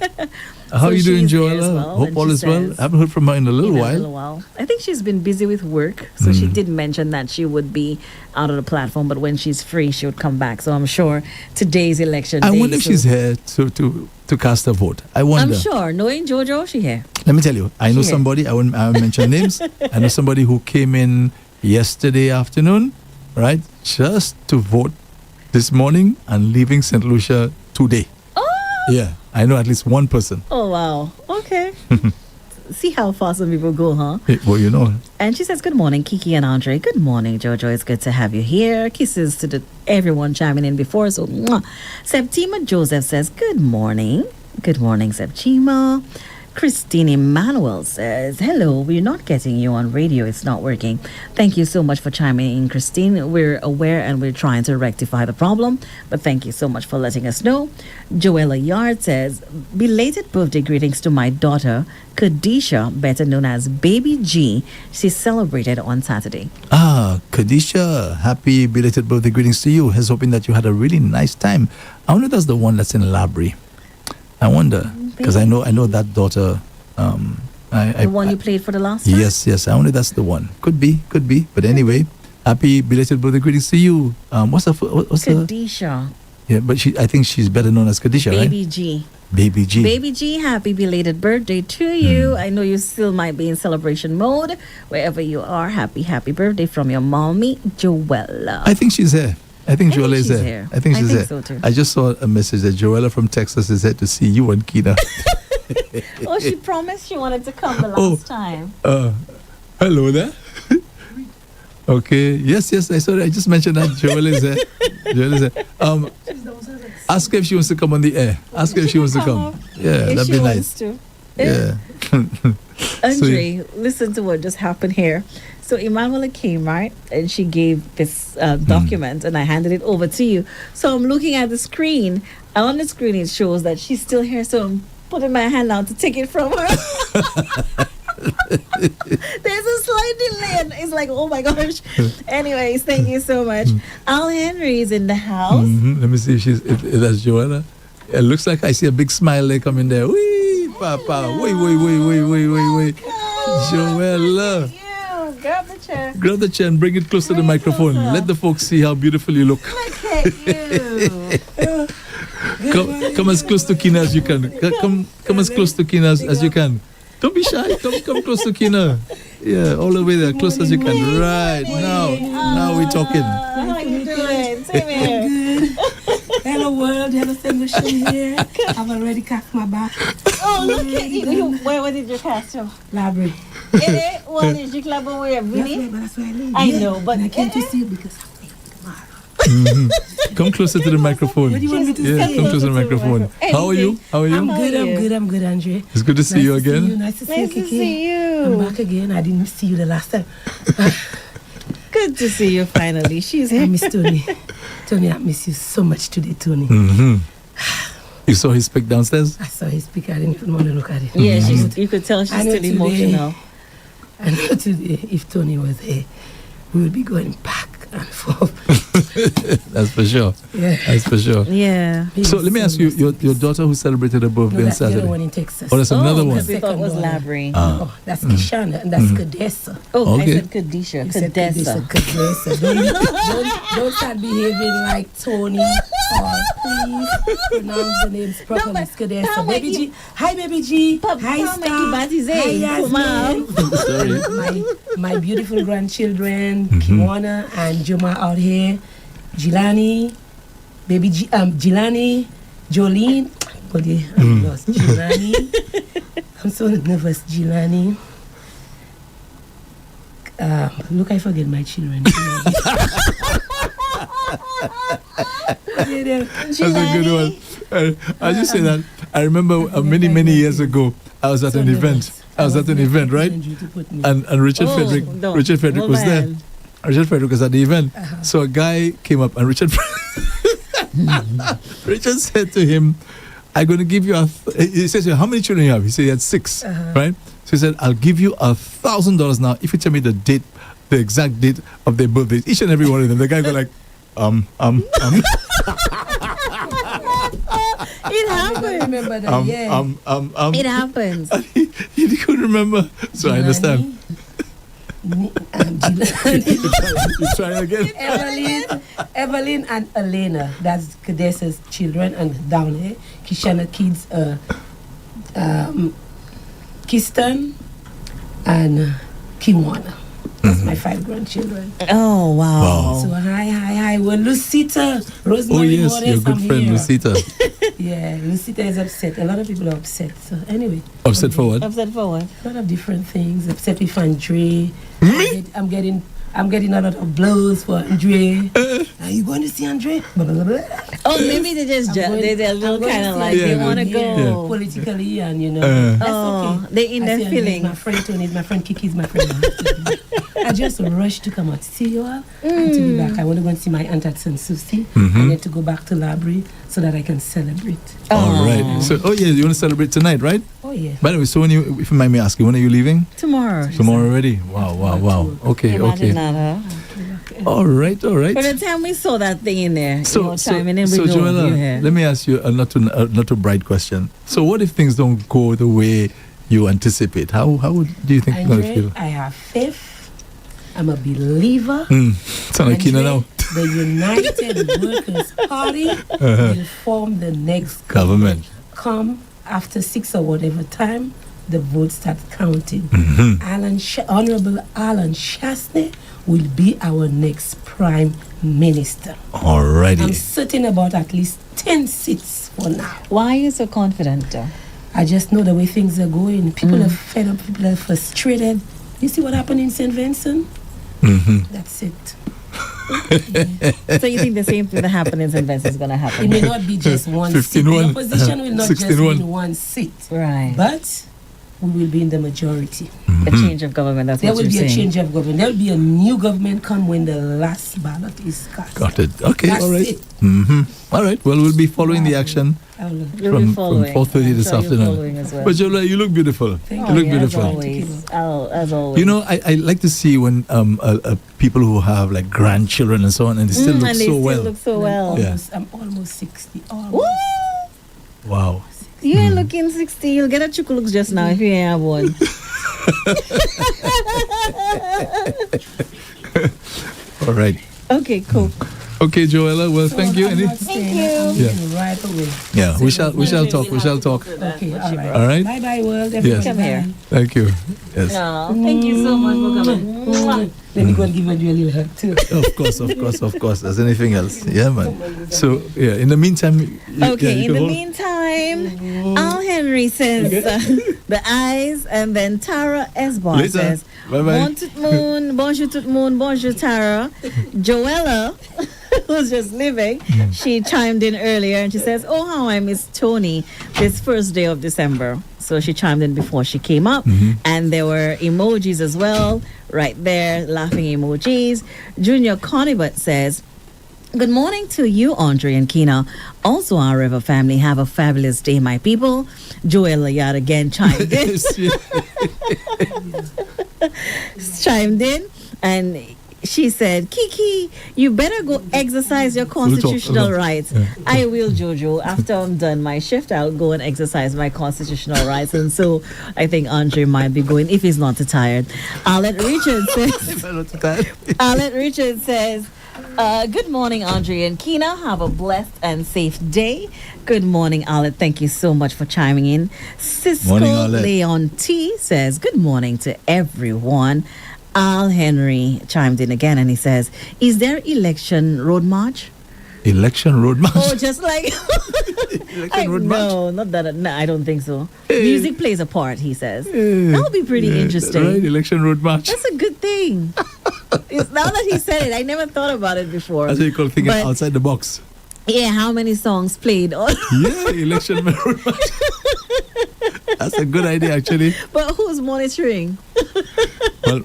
How are you doing, she's there as Joella? well, Hope and all she is well. says- I haven't heard from her in a little while. I think she's been busy with work, so she did mention that she would be out of the platform, but when she's free, she would come back. So I'm sure today's election I day, wonder if so- she's here to cast a vote. I wonder. I'm sure. Knowing Jojo, she here. Let me tell you, I know She here. somebody, I won't mention names. I know somebody who came in yesterday afternoon, right, just to vote this morning and leaving St. Lucia today. Oh! Yeah, I know at least one person. Oh, wow. Okay. See how far some people go, huh? Well, And she says, good morning, Kiki and Andre. Good morning, Jojo. It's good to have you here. Kisses to everyone chiming in before. So, mwah. Septima Joseph says, good morning. Good morning, Septima. Christine Emmanuel says, hello, we're not getting you on radio. It's not working. Thank you so much for chiming in, Christine. We're aware and we're trying to rectify the problem, but thank you so much for letting us know. Joella Yard says, belated birthday greetings to my daughter, Kadisha, better known as Baby G. She celebrated on Saturday. Kadisha, happy belated birthday greetings to you. Here's hoping that you had a really nice time. I wonder if that's the one that's in Labrie. I wonder, because I know that daughter. The one you played for the last time? Yes. I wonder if that's the one. Could be. But anyway, happy belated birthday greetings to you. What's her? Kadisha. Yeah, but I think she's better known as Kadisha, Baby right? G. Baby G. Baby G, happy belated birthday to you. I know you still might be in celebration mode. Wherever you are, happy birthday from your mommy, Joella. I think she's here. I think Joella is she's here. here. I think she's here. so too. I just saw a message that Joella from Texas is here to see you and Kina. Oh, she promised she wanted to come the last time. Hello there. Okay. Yes. I saw that. I just mentioned that. Joel is there. Ask her if she wants to come on the air. Ask her if she wants to come. Yeah, If that'd she be wants nice. to. Yeah. Andre, listen to what just happened here. So Emanuela came, right? And she gave this document and I handed it over to you. So I'm looking at the screen. And on the screen it shows that she's still here. So I'm putting my hand out to take it from her. There's a slight delay and it's like, oh my gosh. Anyways, thank you so much. Al Henry is in the house. Let me see if that's Joanna. It looks like I see a big smile there coming there. Wee, Papa. Wait. Joella. Grab the chair. Grab the chair and bring it close to the microphone. closer. Let the folks see how beautiful you look. Look at you. Come as close to Kina as you can. Come as close to Kina as you can. Don't be shy. Come close to Kina. Yeah, all the way there, close as you can. Right now we're talking. How you doing? Same here. Good. Hello world, hello solution here. I've already cast my back. Oh, look at you. Where did you cast your? Library. What is your club where? Really? That's where I live. I know, but And I came to see you because I'm leaving tomorrow. Come closer to the microphone. What do you want me to Yeah, say? come closer to the microphone. How are you? How are I'm you? good, Andre. It's good to see you again. Nice to see you, Nice to Kiki. see I'm you. back again. I didn't see you the last time. Good to see you finally. She's I here. miss Tony. Tony, I miss you so much today, Tony. You saw his pic downstairs? I saw his speaker. I didn't even want to look at it. Yeah, you could tell she's I know still today- emotional. I know today, if Tony was here, we would be going back and forth. That's for sure. Yeah. That's for sure. Yeah. So let me ask you, your daughter who celebrated her birthday No, on that's the other Saturday. one in Texas. Oh, that's another one. Because we thought it was Second one. Labry. No, that's Kishana and that's Kadesa. Oh, Okay. I said Kadisha. You said Kadesa. Kadesa. Don't start behaving like Tony. Or please pronounce the names properly. but It's Kadesa. how Baby make G. Hi, Baby G. Papa, Hi, how make you Star. baptize? Hi, Mom. Yasmin. Sorry. my beautiful grandchildren, Kiwana and Juma out here. Jilani, Baby G, Jilani, Jolene. Body, I'm lost. Jilani. I'm so nervous, Jilani. Look, I forget my children. That's a good one. I just say that. I remember many years ago, I was at an event. I was at an event, right? And Richard Oh, Frederick no. Richard Frederick Oh, was there. man. Richard Frederick was at the event. So a guy came up and Richard Richard said to him, I'm going to give you he says, how many children you have? He said he had 6, right? So he said, I'll give you $1,000 now if you tell me the exact date of their birthdays. Each and every one of them. The guy go like, It I happens. remember that, yeah. It happens. He couldn't remember. So I understand. You try again. Evelyn and Elena, that's Kadesa's children, and down here, Kishana kids, Kistan and Kiwana. That's my 5 grandchildren. Oh, wow. So hi. Well, Lucita, Oh Rosemary, yes, Morris, your good I'm friend here. Lucita. Yeah, Lucita is upset. A lot of people are upset. So anyway, Upset for what? Upset for what? a lot of different things. Upset with Andre. I'm getting a lot of blows for Andre. Are you going to see Andre? Blah, blah, blah, blah. Oh, maybe they just they're a little kind of like they want to go. Politically, and that's Oh, okay. they in I their say, feelings. My friend Tony, my friend Kiki is my friend. I just rushed to come out to see you all and to be back. I want to go and see my aunt at St. Susie and then to go back to Labry so that I can celebrate. All right. So, you want to celebrate tonight, right? Oh, yeah. By the way, so if you mind me asking, when are you leaving? Tomorrow. Tomorrow already? Wow. Okay. Imagine that, huh? All right. By the time we saw that thing in there, chiming in, we know Joella, you here. let me ask you a not too bright question. So, what if things don't go the way you anticipate? How do you think you're going to Andre, feel? I have faith. I'm a believer. Sound like Kina now. The United Workers Party will form the next Government. Come after 6 or whatever time, the votes start counting. Honorable Alan Shastney will be our next Prime Minister. I'm Alrighty. certain about at least 10 seats for now. Why are you so confident, though? I just know the way things are going. People are fed up, people are frustrated. You see what happened in St. Vincent? That's it. So you think the same thing that happened in St. Vincent is going to It happen? may not be just one seat. 15-1. The opposition will not just 16-1. win one seat. Right. But we will be in the majority. A change of government, that's There what will you're be a saying. change of government. There will be a new government come when the last ballot is cast. Got it. Okay, That's all right. it. All right. Well, we'll be following the action I will- You'll be from following. 4:30 I'm this sure you're afternoon. following as well. But Jola, you look beautiful. Thank You Oh, look yeah, beautiful. As always. As always. You know, I like to see when people who have like grandchildren and so on, and they still look and they so still well. look so well. Yeah. I'm almost 60. Almost. Woo! Wow. You ain't looking 60. You'll get a chuku looks just now if you ain't have one. All right. Okay, cool. Okay, Joella. Well, thank you. I'm not staying. I'm Yeah. leaving right away. Yeah, we shall talk. We shall talk. Okay, all right. All right. Bye bye, world. Yes. Everybody, Come here. bye. Thank you. Yes. No, thank you so much for coming. Mwah. Let me go and give you a little hug too. Of course. There's anything else? Yeah, man. So yeah. In the meantime. Okay, you in the hold- meantime, Al Henry says the eyes, and then Tara Esbar Later. says, Bye-bye. Bon tout moon, bonjour Tara. Joella, who's just living, she chimed in earlier and she says, oh, how I miss Tony this first day of December. So she chimed in before she came up, and there were emojis as well, right there, laughing emojis. Junior Conibut says, good morning to you, Andre and Kina. Also, our River family, have a fabulous day, my people. Joella yet again chimed in. Chimed in, and she said, Kiki, you better go exercise your constitutional rights. I will, Jojo. After I'm done my shift, I'll go and exercise my constitutional rights. And so I think Andre might be going if he's not too tired. Arlette Richard says, good morning, Andre and Kina. Have a blessed and safe day. Good morning, Arlette. Thank you so much for chiming in. Cisco Morning, Arlette. Leon T says, good morning to everyone. Al Henry chimed in again and he says, is there election road march? Election road march. Oh, just like Election road march. no, not that. No, I don't think so. Music plays a part, he says. That would be pretty interesting. Right, election road march. That's a good thing. Now that he said it, I never thought about it before. That's what you call thinking But- outside the box. Yeah, how many songs played? Yeah, election road march. That's a good idea, actually. But who's monitoring?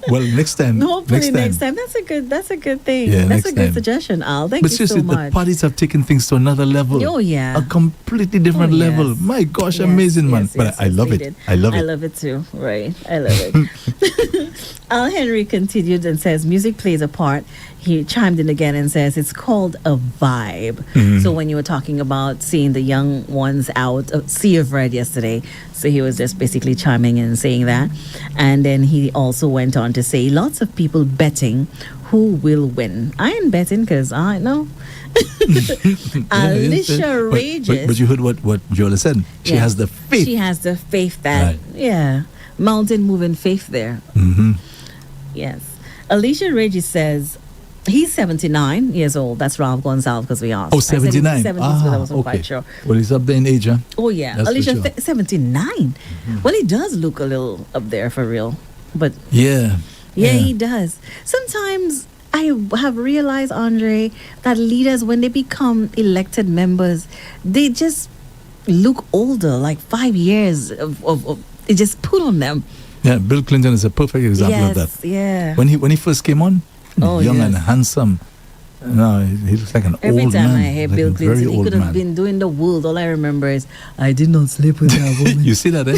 Well, next time. Hopefully next time. That's a good thing. Yeah, That's next a good time. suggestion, Al. Thank But you so seriously, the much. parties have taken things to another level. Oh, yeah. A completely different Oh, level. yes. My gosh, Yes, amazing, man. yes, But yes, I yes, love they it. did. I love I it. love it too. Right. I love it. Al Henry continued and says, music plays a part. He chimed in again and says, it's called a vibe. So when you were talking about seeing the young ones out, Sea of Red yesterday, so he was just basically chiming in and saying that. And then he also went on to say, lots of people betting who will win. I ain't betting because I know. Alicia Rages. But you heard what Jola said. She Yeah. has the faith. She has the faith that, Right. yeah, mountain moving faith there. Mm-hmm. Yes. Alicia Regis says he's 79 years old. That's Ralph Gonzalez because we asked. Oh, I said 79. 70s, but I wasn't quite sure. Well, he's up there in age, huh? Oh, yeah. That's for Alicia, sure. 79. Well, he does look a little up there for real. But Yeah. yeah, he does. Sometimes I have realized, Andre, that leaders, when they become elected members, they just look older, like 5 years of it just put on them. Yeah, Bill Clinton is a perfect example of that. Yeah. When he first came on, Oh, young yes. and handsome. No, he looks like an Every old time man. I hear like Bill a very Clinton, he old could have man. been doing the world. All I remember is, I did not sleep with that woman. You see that, eh?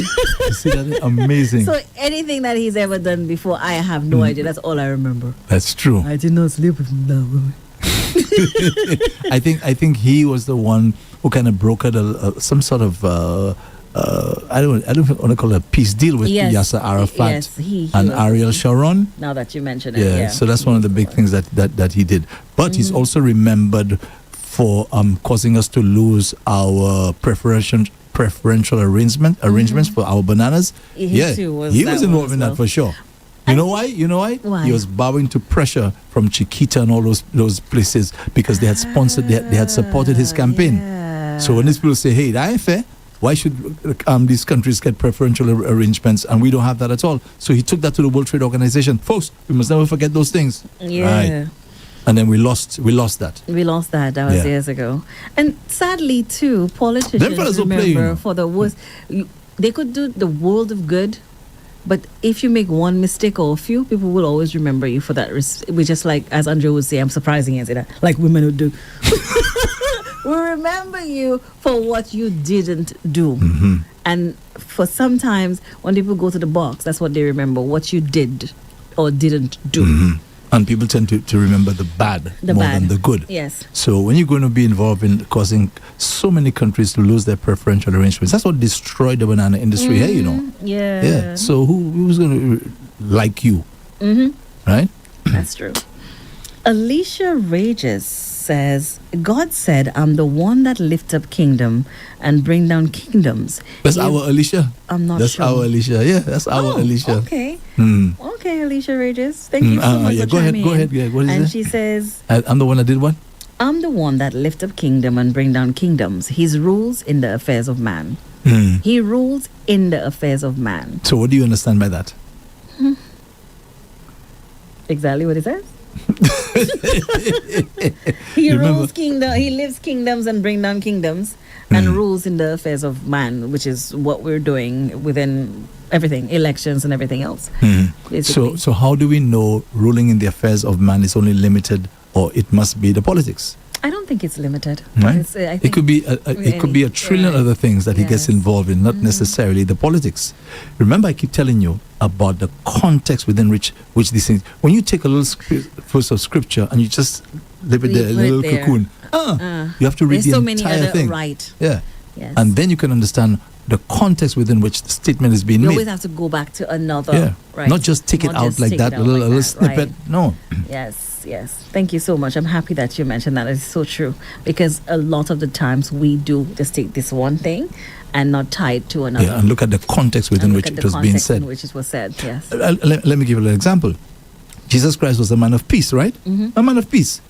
You see that? Eh? Amazing. So anything that he's ever done before, I have no idea. That's all I remember. That's true. I did not sleep with that woman. I think he was the one who kind of brokered some sort of I don't want to call it a peace deal with Yes. Yasser Arafat Yes, he and was- Ariel Sharon. Now that you mention it, Yeah, yeah. so that's one of the big things that he did. But he's also remembered for causing us to lose our preferential arrangements for our bananas. He too was he that was one involved as in well. that for sure. You know why? You know why? Why? He was bowing to pressure from Chiquita and all those places because they had sponsored, they had supported his campaign. Yeah. So when these people say, "Hey, that ain't fair," Why should these countries get preferential arrangements and we don't have that at all? So he took that to the World Trade Organization. Folks, we must never forget those things. Yeah. Right. And then we lost that. We lost that. That was Yeah. years ago. And sadly, too, politicians Them fellas will remember play, you know. for the worst. They could do the world of good, but if you make one mistake or a few, people will always remember you for that. We just like, as Andrew would say, I'm surprising and say that, like women would do. We remember you for what you didn't do. Mm-hmm. And for sometimes when people go to the box, that's what they remember, what you did or didn't do. Mm-hmm. And people tend to remember the bad more than the good. Yes. So when you're going to be involved in causing so many countries to lose their preferential arrangements, that's what destroyed the banana industry here, you know. Yeah. Yeah. So who's going to like you? Mm-hmm. Right? That's true. Alicia Rages says, God said, I'm the one that lift up kingdom and bring down kingdoms. That's our Alicia. I'm not That's sure. our Alicia. Yeah, that's our Alicia. Okay. Hmm. Okay, Alicia Rages. Thank you so much Yeah, for go ahead. chiming Go in. ahead. Yeah, what is And it? she says, I'm the one that did what? I'm the one that lift up kingdom and bring down kingdoms. He rules in the affairs of man. Hmm. He rules in the affairs of man. So what do you understand by that? Exactly what it says. He Remember- rules kingdom. He lives kingdoms and bring down kingdoms, and rules in the affairs of man, which is what we're doing within everything, elections and everything else. Basically. So how do we know ruling in the affairs of man is only limited, or it must be the politics? I don't think it's limited. Right? I think It could be a trillion right. other things that he gets Yes. involved in, not necessarily the politics. Remember, I keep telling you about the context within which these things. When you take a little verse of scripture and you just leave it there, a Leave it little there. cocoon, you have to read There's the so many entire other thing. right. Yeah, Yes. and then you can understand the context within which the statement is being you made. always have to go back to another. Yeah, Right. not just take it Not out just like take that, it a out little, like a little that, snippet. right. No. Yes. Thank you so much. I'm happy that you mentioned that. It's so true, because a lot of the times we do just take this one thing and not tie it to another. Yeah, and look at the context within And which look at it the was being context said. in which it was said. Yes. Let me give you an example. Jesus Christ was a man of peace, right? Mm-hmm. A man of peace.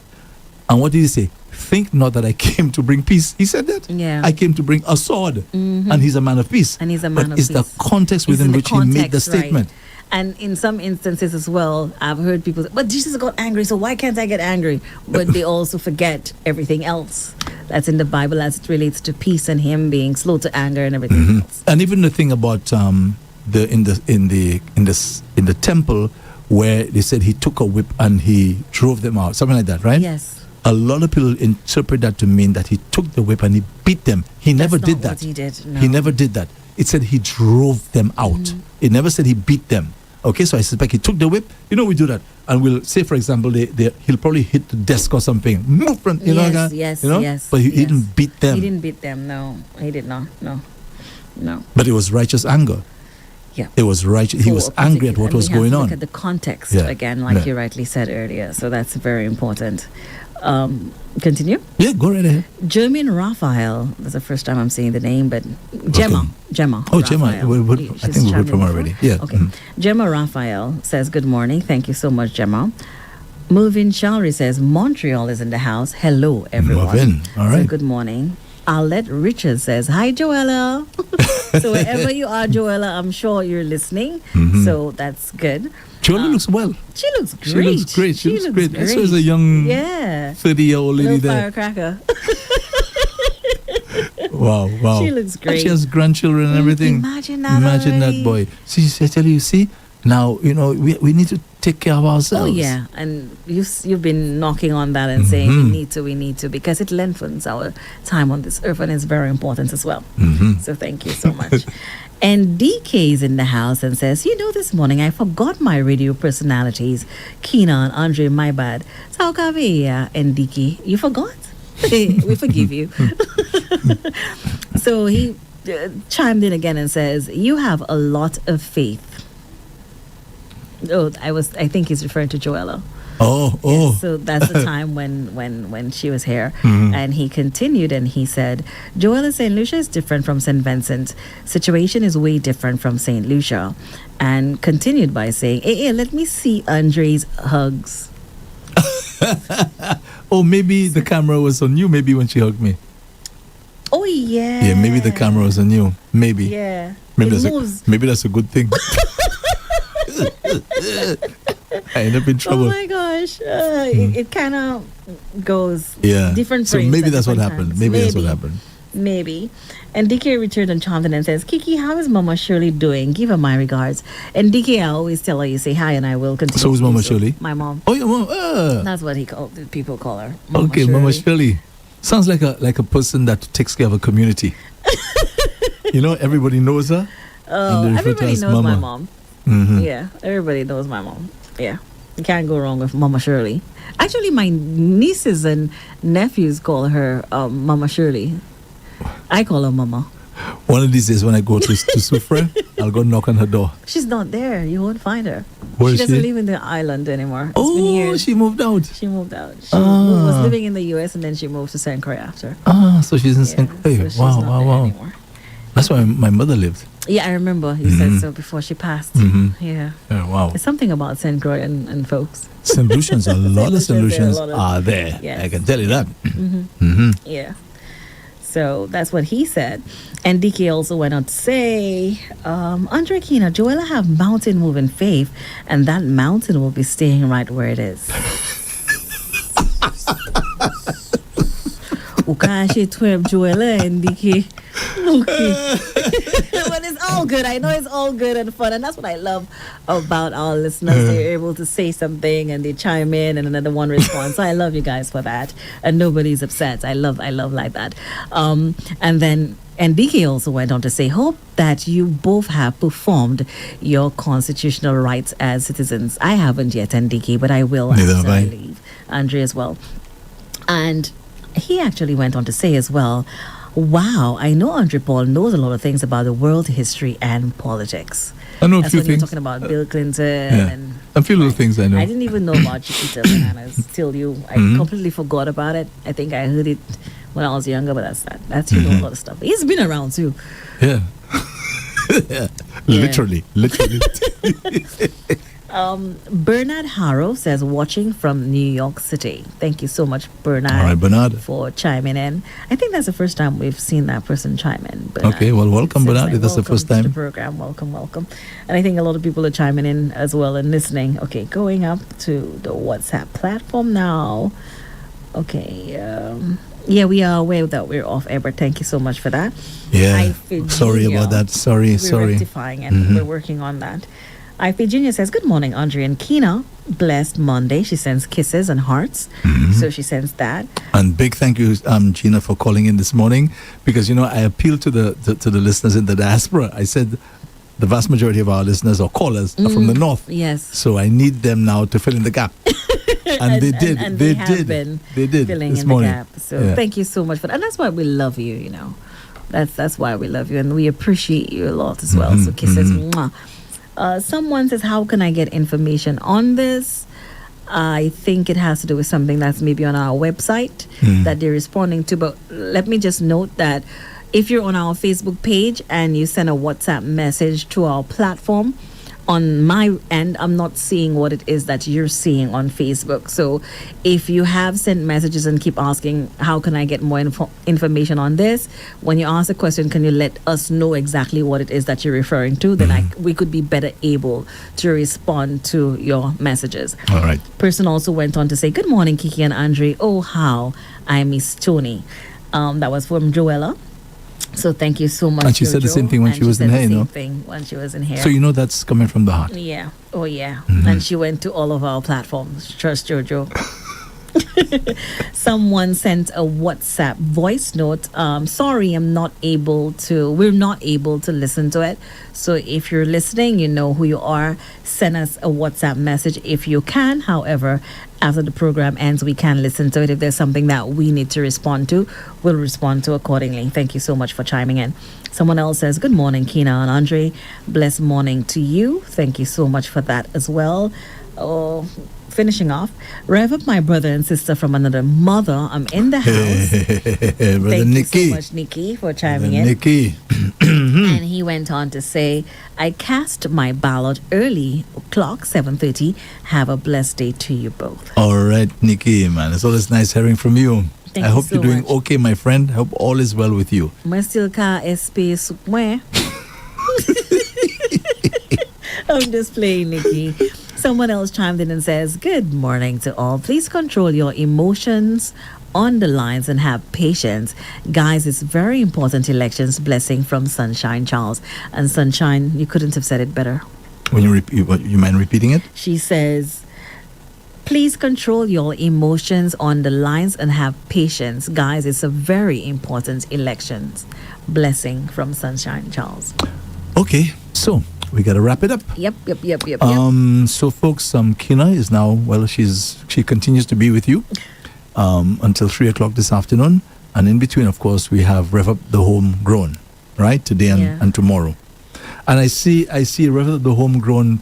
And what did he say? Think not that I came to bring peace. He said that. Yeah. I came to bring a sword. And he's a man of peace. And he's a man but of it's peace. the context It's within in the which he made the context, right. statement. And in some instances as well, I've heard people say, but Jesus got angry, so why can't I get angry? But they also forget everything else that's in the Bible as it relates to peace and him being slow to anger and everything else. And even the thing about in the temple where they said he took a whip and he drove them out, something like that, right? Yes. A lot of people interpret that to mean that he took the whip and he beat them. He never That's did not that. what he did, no. He never did that. It said he drove them out. Mm-hmm. It never said he beat them. Okay, so I suspect he took the whip. You know, we do that. And we'll say, for example, he'll probably hit the desk or something. Move from, you know, Yes. you know? Yes. But he yes. didn't beat them. He didn't beat them. No, he did not. No. But it was righteous anger. Yeah. It was righteous. He For was a angry at particular- what and was we have going to on. Look at the context Yeah. again, like Yeah. you rightly said earlier. So that's very important. Continue. Yeah, go right ahead. Jermaine Raphael. That's the first time I'm saying the name, but Gemma. Okay. Gemma. Oh, Gemma. Raphael. I think we heard from her already. Yeah. Okay. Mhm. Gemma Raphael says, good morning. Thank you so much, Gemma. Movin Shalry says, Montreal is in the house. Hello, everyone. Movin. All So right. good morning. Arlette Richards says, hi, Joella. So wherever you are, Joella, I'm sure you're listening. Mhm. So that's good. Jolie looks well. She looks great. She looks great. She looks great. That's why as a young yeah. 30-year-old lady Little there. firecracker. Wow. She looks And great. she has grandchildren and everything. Imagine that Imagine that already. boy. See, I tell you, see, now, you know, we need to take care of ourselves. Oh yeah, and you've been knocking on that and saying we need to, because it lengthens our time on this earth, and it's very important as well. So thank you so much. And DK is in the house and says, this morning I forgot my radio personalities, Keenan, Andre, my bad. Saukavia and DK, you forgot? We forgive you. So he chimed in again and says, you have a lot of faith. Oh, I think he's referring to Joella. Oh. Yes, so that's the time when she was here. And he continued and he said, Joella, St. Lucia is different from St. Vincent. Situation is way different from St. Lucia. And continued by saying, hey, let me see Andre's hugs. Oh, maybe the camera was on you, maybe when she hugged me. Oh, yeah. Yeah, maybe the camera was on you. Maybe. Yeah. Maybe It that's moves. maybe that's a good thing. I end up in Oh trouble. my gosh. It kind of goes Yeah. different So frames maybe at that's what different happened. times. Maybe that's what happened. Maybe. And DK returned and chimed in and says, Kiki, how is Mama Shirley doing? Give her my regards. And DK, I always tell her, you say hi, and I will continue. So who's to do Mama Shirley? My mom. Oh, your mom. That's what people call her. Okay, Mama Shirley. Sounds like a person that takes care of a community. Everybody knows her. and they refer to Everybody as knows my Mama. mom. Mhm. Yeah, everybody knows my mom. Yeah, you can't go wrong with Mama Shirley. Actually, my nieces and nephews call her Mama Shirley. I call her Mama. One of these days when I go to Sufre, I'll go knock on her door. She's not there. You won't find her. Where she is doesn't she? live in the island anymore. It's been Oh, years. she moved out. She moved out. She Ah. was living in the U.S. and then she moved to St. Croix after. So she's in Yeah, St. Croix. so she's Wow, not wow, there wow. anymore. That's where my mother lived. Yeah, I remember you said so before she passed. Mhm. Yeah. Yeah, wow. There's something about St. Croix and folks. Solutions, a lot of Solutions, solutions there are a lot of- are there. Yes. I can tell you that. Mm-hmm. Mm-hmm. Yeah. So that's what he said. And DK also went on to say, Andre Kina, Joella have mountain moving faith, and that mountain will be staying right where it is. Ukashi twelve Joella and DK. Okay. But it's all good. I know it's all good and fun, and that's what I love about our listeners. They're able to say something and they chime in, and another one responds. So I love you guys for that, and nobody's upset. I love like that. And DK also went on to say, hope that you both have performed your constitutional rights as citizens. I haven't yet, and DK, but I will Neither after have I I. leave. Andre as well. And he actually went on to say as well, wow, I know Andre Paul knows a lot of things about the world history and politics. I know a That's few when you were things. talking about Bill Clinton Yeah. and A few little things I know. I didn't even know about Chiquita Bananas till I completely forgot about it. I think I heard it when I was younger, but that's you know a lot of stuff. He's been around too. Yeah. Yeah. Literally. Bernard Harrow says, watching from New York City. Thank you so much, Bernard. All right, Bernard. For chiming in. I think that's the first time we've seen that person chime in. Bernard. Okay, well, welcome, Says, Bernard. If that's the welcome first to the time. program. Welcome. And I think a lot of people are chiming in as well and listening. Okay, going up to the WhatsApp platform now. Okay, yeah, we are aware that we're off air, but thank you so much for that. Yeah. Hi, Virginia. Sorry about that. Sorry. We're rectifying and we're working on that. Virginia says, good morning, Andre and Kina. Blessed Monday. She sends kisses and hearts. So she sends that. And big thank you, Gina, for calling in this morning, because I appealed to the listeners in the diaspora. I said the vast majority of our listeners or callers are from the north. Yes. So I need them now to fill in the gap. And they did. And they have did. been They did filling this in morning. the gap. So Yeah. thank you so much for that. And that's why we love you, That's why we love you, and we appreciate you a lot as well. So kisses. Mwah. Someone says, how can I get information on this? I think it has to do with something that's maybe on our website that they're responding to. But let me just note that if you're on our Facebook page and you send a WhatsApp message to our platform, on my end, I'm not seeing what it is that you're seeing on Facebook. So if you have sent messages and keep asking, how can I get more information on this? When you ask a question, can you let us know exactly what it is that you're referring to? Then we could be better able to respond to your messages. All right. Person also went on to say, good morning, Kiki and Andre. Oh, how I miss Tony. That was from Joella. So thank you so much. And she said the Jojo. same thing when And she was in said here, the you know. same thing when she was in here. So that's coming from the heart. Yeah. Oh, yeah. And she went to all of our platforms. Trust Jojo. Someone sent a WhatsApp voice note. Sorry, we're not able to listen to it. So if you're listening, you know who you are. Send us a WhatsApp message if you can. However, after the program ends, we can listen to it. If there's something that we need to respond to, we'll respond to accordingly. Thank you so much for chiming in. Someone else says, good morning, Kina and Andre. Blessed morning to you. Thank you so much for that as well. Oh, finishing off, Rev-Up my brother and sister from another mother. I'm in the house. Brother Thank Nikki. you so much, Nikki, for chiming Brother in. Nikki. And he went on to say, I cast my ballot early, clock 7:30. Have a blessed day to you both. All right, Nikki, man. It's always nice hearing from you. Thank I you hope so you're doing much. okay, my friend. I hope all is well with you. Moi still ka SP sukmwe. I'm just playing, Nikki. Someone else chimed in and says, "Good morning to all. Please control your emotions on the lines and have patience. Guys, it's very important elections. Blessing from Sunshine Charles." And Sunshine, you couldn't have said it better. When you mind repeating it? She says, "Please control your emotions on the lines and have patience. Guys, it's a very important elections. Blessing from Sunshine Charles." Okay, so we got to wrap it up. Yep. So folks, Kina is now, well, she continues to be with you until 3 o'clock this afternoon. And in between, of course, we have Rev Up the Homegrown, right? Today and tomorrow. And I see Rev Up the Homegrown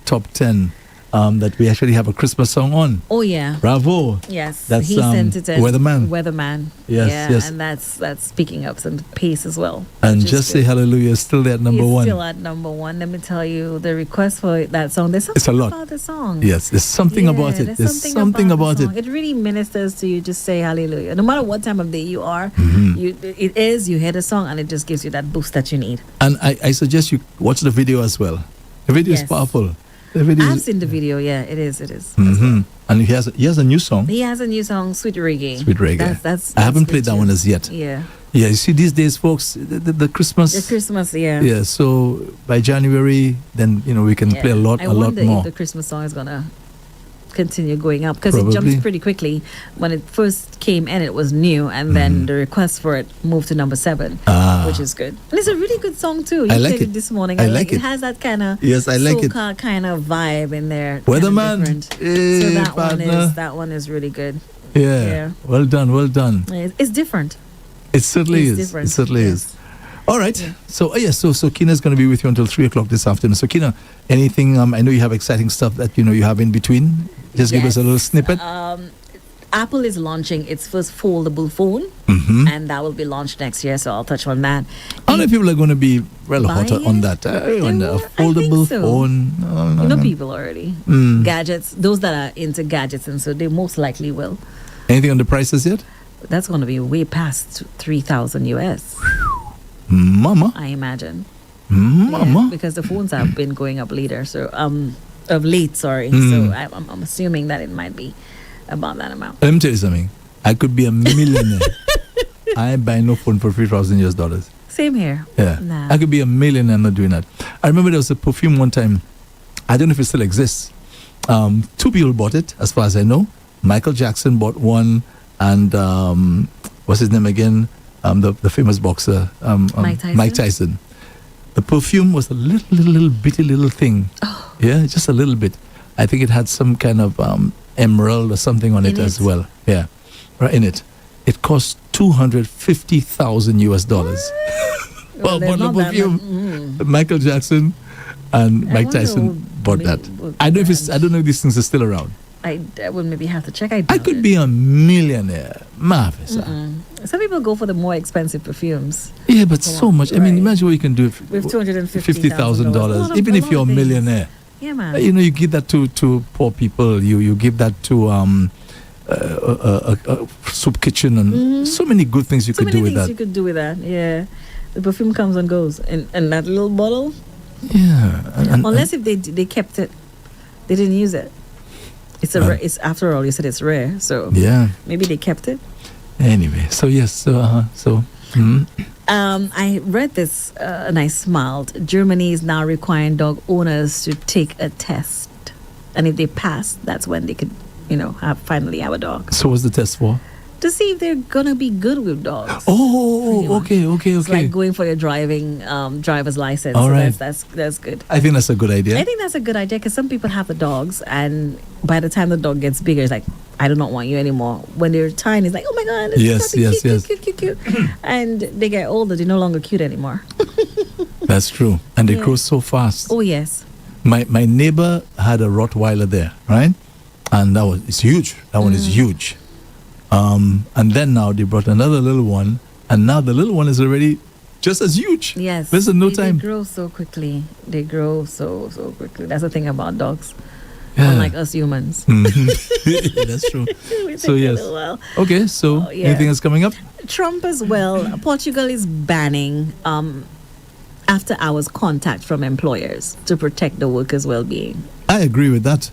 top 10 that we actually have a Christmas song on. Oh yeah. Bravo. Yes. That's he sent it as Weatherman. Weatherman. Yes, yeah, yes. And that's picking up some pace as well. And which is just say good. hallelujah is still there at number He's one. still at number one. Let me tell you, the request for that song. There's something It's a lot. about the song. Yes, there's something about it. There's something about the it. song. It really ministers to you. Just say hallelujah. No matter what time of day you are, you hear the song and it just gives you that boost that you need. And I suggest you watch the video as well. The video is Yes. powerful. The video I've is, seen the video. Yeah, it is. Mhm. And he has a new song. He has a new song, Sweet Reggae. Sweet Reggae. That's I haven't good played that too. one as yet. Yeah. Yeah, you see these days, folks, the Christmas. The Christmas, yeah. Yeah, so by January, then we can play a lot I more. wonder if the Christmas song is gonna continue going up because it Probably. jumps pretty quickly. When it first came in, it was new, and then the request for it moved to number 7, which is good. And it's a really good song too. You I like played it. this morning. I like it. It has that kind of Yes, I like it. soca kind of vibe in there. kinda Weatherman. different. Hey, So partner. that one is really good. Yeah. Yeah. Well done, well done. It's different. It certainly It's is. different. It certainly Yes. is. All right. So Kina's going to be with you until 3 o'clock this afternoon. So Kina, anything? I know you have exciting stuff that you have in between. Just give us a little snippet. Apple is launching its first foldable phone, Mm-hmm. and that will be launched next year. So I'll touch on that. How many people are going to be hot Buy on it? that? They On a will. I think foldable so. phone. No. You know people already. Mm. Gadgets, those that are into gadgets, and so they most likely will. Anything on the prices yet? That's going to be way past 3,000 US, Mama. I imagine. Mama. Yeah, because the phones have been going up later. So of late, sorry. Mm. So I'm assuming that it might be about that amount. Let me tell you something. I could be a millionaire. I buy no phone for $3,000. Same here. Yeah. Nah. I could be a millionaire not doing that. I remember there was a perfume one time. I don't know if it still exists. 2 people bought it, as far as I know. Michael Jackson bought one, and what's his name again? The famous boxer, Mike Tyson. The perfume was a little bitty little thing. Oh. Yeah, just a little bit. I think it had some kind of emerald or something on it In as it? well. Yeah, right in it. It cost $250,000 US. Well, there's bottle not of that perfume. much. Michael Jackson and I Mike wonder Tyson who bought made- that. what I don't know if brand. these things are still around. I would maybe have to check. I doubt could it. be a millionaire. Marvelous. Some people go for the more expensive perfumes Yeah, but so much. I mean, Right. imagine what you can do with $50,000. Even if you're a millionaire. Yeah, man. You give that to poor people. You give that to a soup kitchen and so many good things you so could many do with things that. you could do with that. Yeah, the perfume comes and goes, and that little bottle. Yeah. Unless if they kept it, they didn't use it. It's it's after all you said it's rare, so yeah. maybe they kept it. Anyway, so yes, I read this and I smiled. Germany is now requiring dog owners to take a test, and if they pass, that's when they could, finally have a dog so what's the test for? to see if they're gonna be good with dogs. Oh, okay. It's like going for your driver's license. All so right. that's good. I think that's a good idea. I think that's a good idea because some people have the dogs, and by the time the dog gets bigger, it's like, I do not want you anymore. When they're tiny, it's like, oh my God, this Yes, puppy, yes, yes. cute. And they get older, they're no longer cute anymore. That's true. And they Yeah. grow so fast. Oh, yes. My neighbor had a Rottweiler there, right? And it's huge. That one is huge. And then now they brought another little one, and now the little one is already just as huge. Yes. There's no time. They grow so quickly. They grow so quickly. That's the thing about dogs. Yeah. unlike us humans. That's true. We So, take a yes. little while. Okay, so Oh, yeah. anything else coming up? Trump as well. Portugal is banning after hours contact from employers to protect the workers' well-being. I agree with that.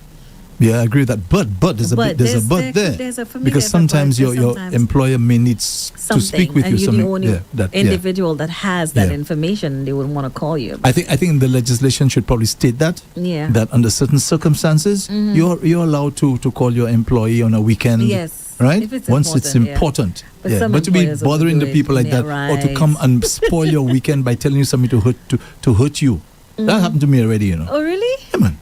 Yeah, I agree with that. But there's a But there's a but there. for me, Because there's a sometimes but, your sometimes employer may need to something, speak with and you. you're the only Yeah. individual that has that Yeah. information. They would want to call you. I think the legislation should probably state that. Yeah. That under certain circumstances, you're allowed to call your employee on a weekend. Yes. Right? If it's Once it's important, yeah. important. But Yeah. some But to be employers will bothering do the it. people like Yeah, that, or to right. come and spoil your weekend by telling you something to hurt you. That happened to me already, you know. Oh, really? Yeah, man.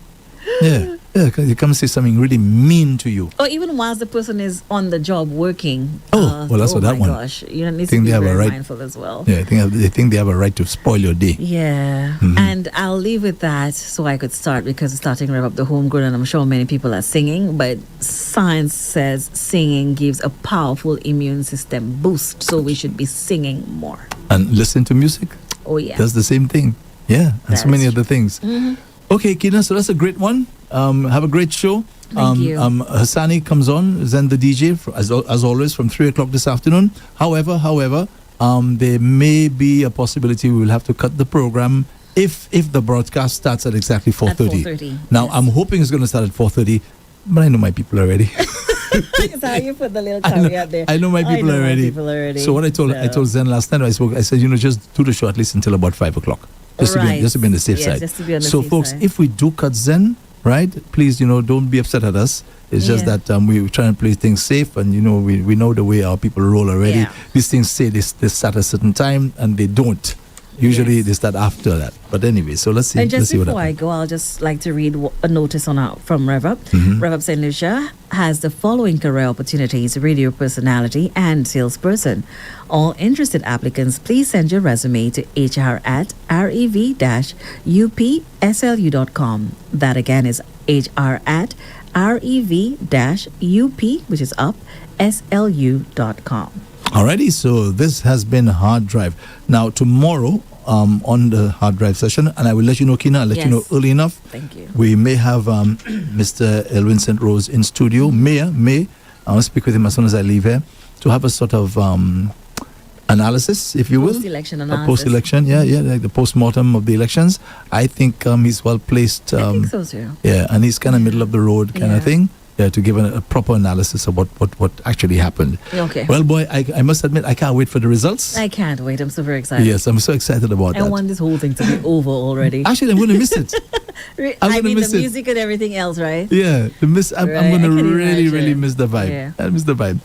Yeah. Yeah, 'cause you come and say something really mean to you. Or even whilst the person is on the job working. Oh, well, that's what that my one. gosh. You need to Think be they have a very right- mindful as well. Yeah, they think they have a right to spoil your day. Yeah, and I'll leave with that so I could start because it's starting to rev up the homegrown, and I'm sure many people are singing. But science says singing gives a powerful immune system boost, so we should be singing more. And listen to music. Oh yeah, That's the same thing. Yeah, and so That many is other things. Okay, Kina, so that's a great one. Have a great show. Thank you. Hassani comes on, Zen the DJ, as always, from 3 o'clock this afternoon. However, there may be a possibility we will have to cut the program if the broadcast starts at exactly 4:30. 4:30, Now, yes. I'm hoping it's going to start at 4:30, but I know my people already. That's how you put the little caveat there. I know my people know my already. people already. So what I told Zen last night, I said, just do the show at least until about 5 o'clock. Just to be on the safe Yes, side. just to be on the So safe folks, side. if we do cut Zen, right, please, don't be upset at us. It's just Yeah. that we try and play things safe, and we know the way our people roll already. Yeah. These things say they start at a certain time, and they don't. Usually Yes. they start after that. But anyway, so let's see. And let's just see what before I happens. go, I'll just like to read a notice from Rev-Up. Mm-hmm. Rev-Up St. Lucia has the following career opportunities: radio personality and salesperson. All interested applicants, please send your resume to hr@rev-upslu.com. That again is hr@rev-up, which is up, slu.com. Alrighty, so this has been Hard Drive. Now, tomorrow on the Hard Drive session, and I will let you know, Kina, I'll let you know Yes. early enough. Thank you. We may have Mr. Elwin St. Rose in studio. May. I'll speak with him as soon as I leave here to have a sort of analysis, if you will. Post-election A analysis. post-election, yeah, like the post-mortem of the elections. I think he's well placed. I think so too. Yeah, and he's kind of middle of the road kind Yeah. of thing. Yeah, to give a proper analysis of what actually happened. Okay. Well, boy, I must admit, I can't wait for the results. I can't wait. I'm so very excited. Yes, I'm so excited about I that. want this whole thing to be over already. Actually, I'm going to miss it. I'm I gonna mean, miss the it. music and everything else, right? Yeah, I'm Right, going I to can really imagine. miss the vibe. Yeah. I miss the vibe.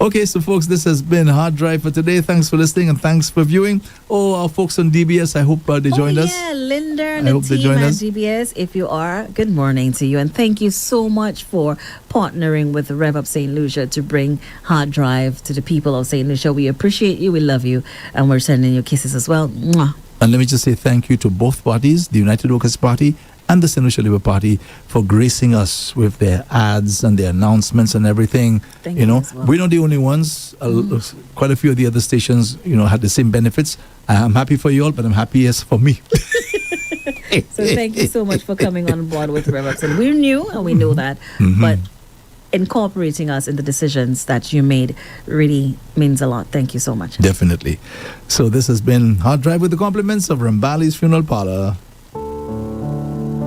Okay, so folks, this has been Hard Drive for today. Thanks for listening and thanks for viewing. Oh, our folks on DBS, I hope they joined us. Yeah, Linda and I the hope they team join at us. GBS. If you are, good morning to you. And thank you so much for partnering with Rev-Up St. Lucia to bring Hard Drive to the people of St. Lucia. We appreciate you. We love you. And we're sending you kisses as well. Mwah. And let me just say thank you to both parties, the United Workers' Party and the St. Lucia Labour Party, for gracing us with their ads and their announcements and everything. Thank you you know, as well. we're not the only ones. Quite a few of the other stations, had the same benefits. I'm happy for you all, but I'm happiest for me. So thank you so much for coming on board with Rev-Up. And we knew and we know that. Mm-hmm. But incorporating us in the decisions that you made really means a lot. Thank you so much. Definitely. So this has been Hard Drive with the compliments of Rambali's Funeral Parlor.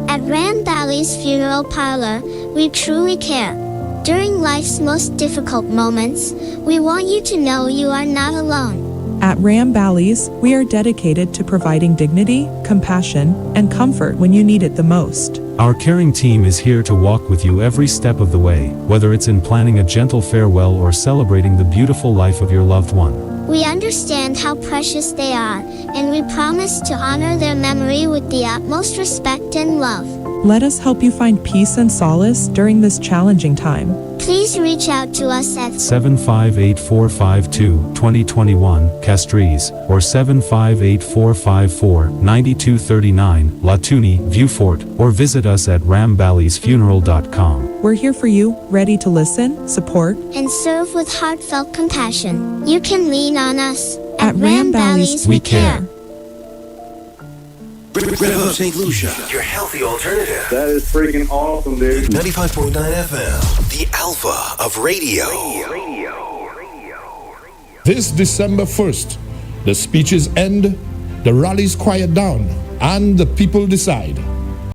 At Ram Valley's Funeral Parlor, we truly care. During life's most difficult moments, we want you to know you are not alone. At Ram Bally's, we are dedicated to providing dignity, compassion, and comfort when you need it the most. Our caring team is here to walk with you every step of the way, whether it's in planning a gentle farewell or celebrating the beautiful life of your loved one. We understand how precious they are, and we promise to honor their memory with the utmost respect and love. Let us help you find peace and solace during this challenging time. Please reach out to us at 758-452-2021, Castries, or 758-454-9239, Latuni, Viewfort, or visit us at ramballiesfuneral.com. We're here for you, ready to listen, support. and serve with heartfelt compassion. You can lean on us. At Ram Bally's, we care. Rev-Up St. Lucia, your healthy alternative. That is freaking awesome, dude. 95.9 FM, the alpha of radio. This December 1st, the speeches end, the rallies quiet down, and the people decide.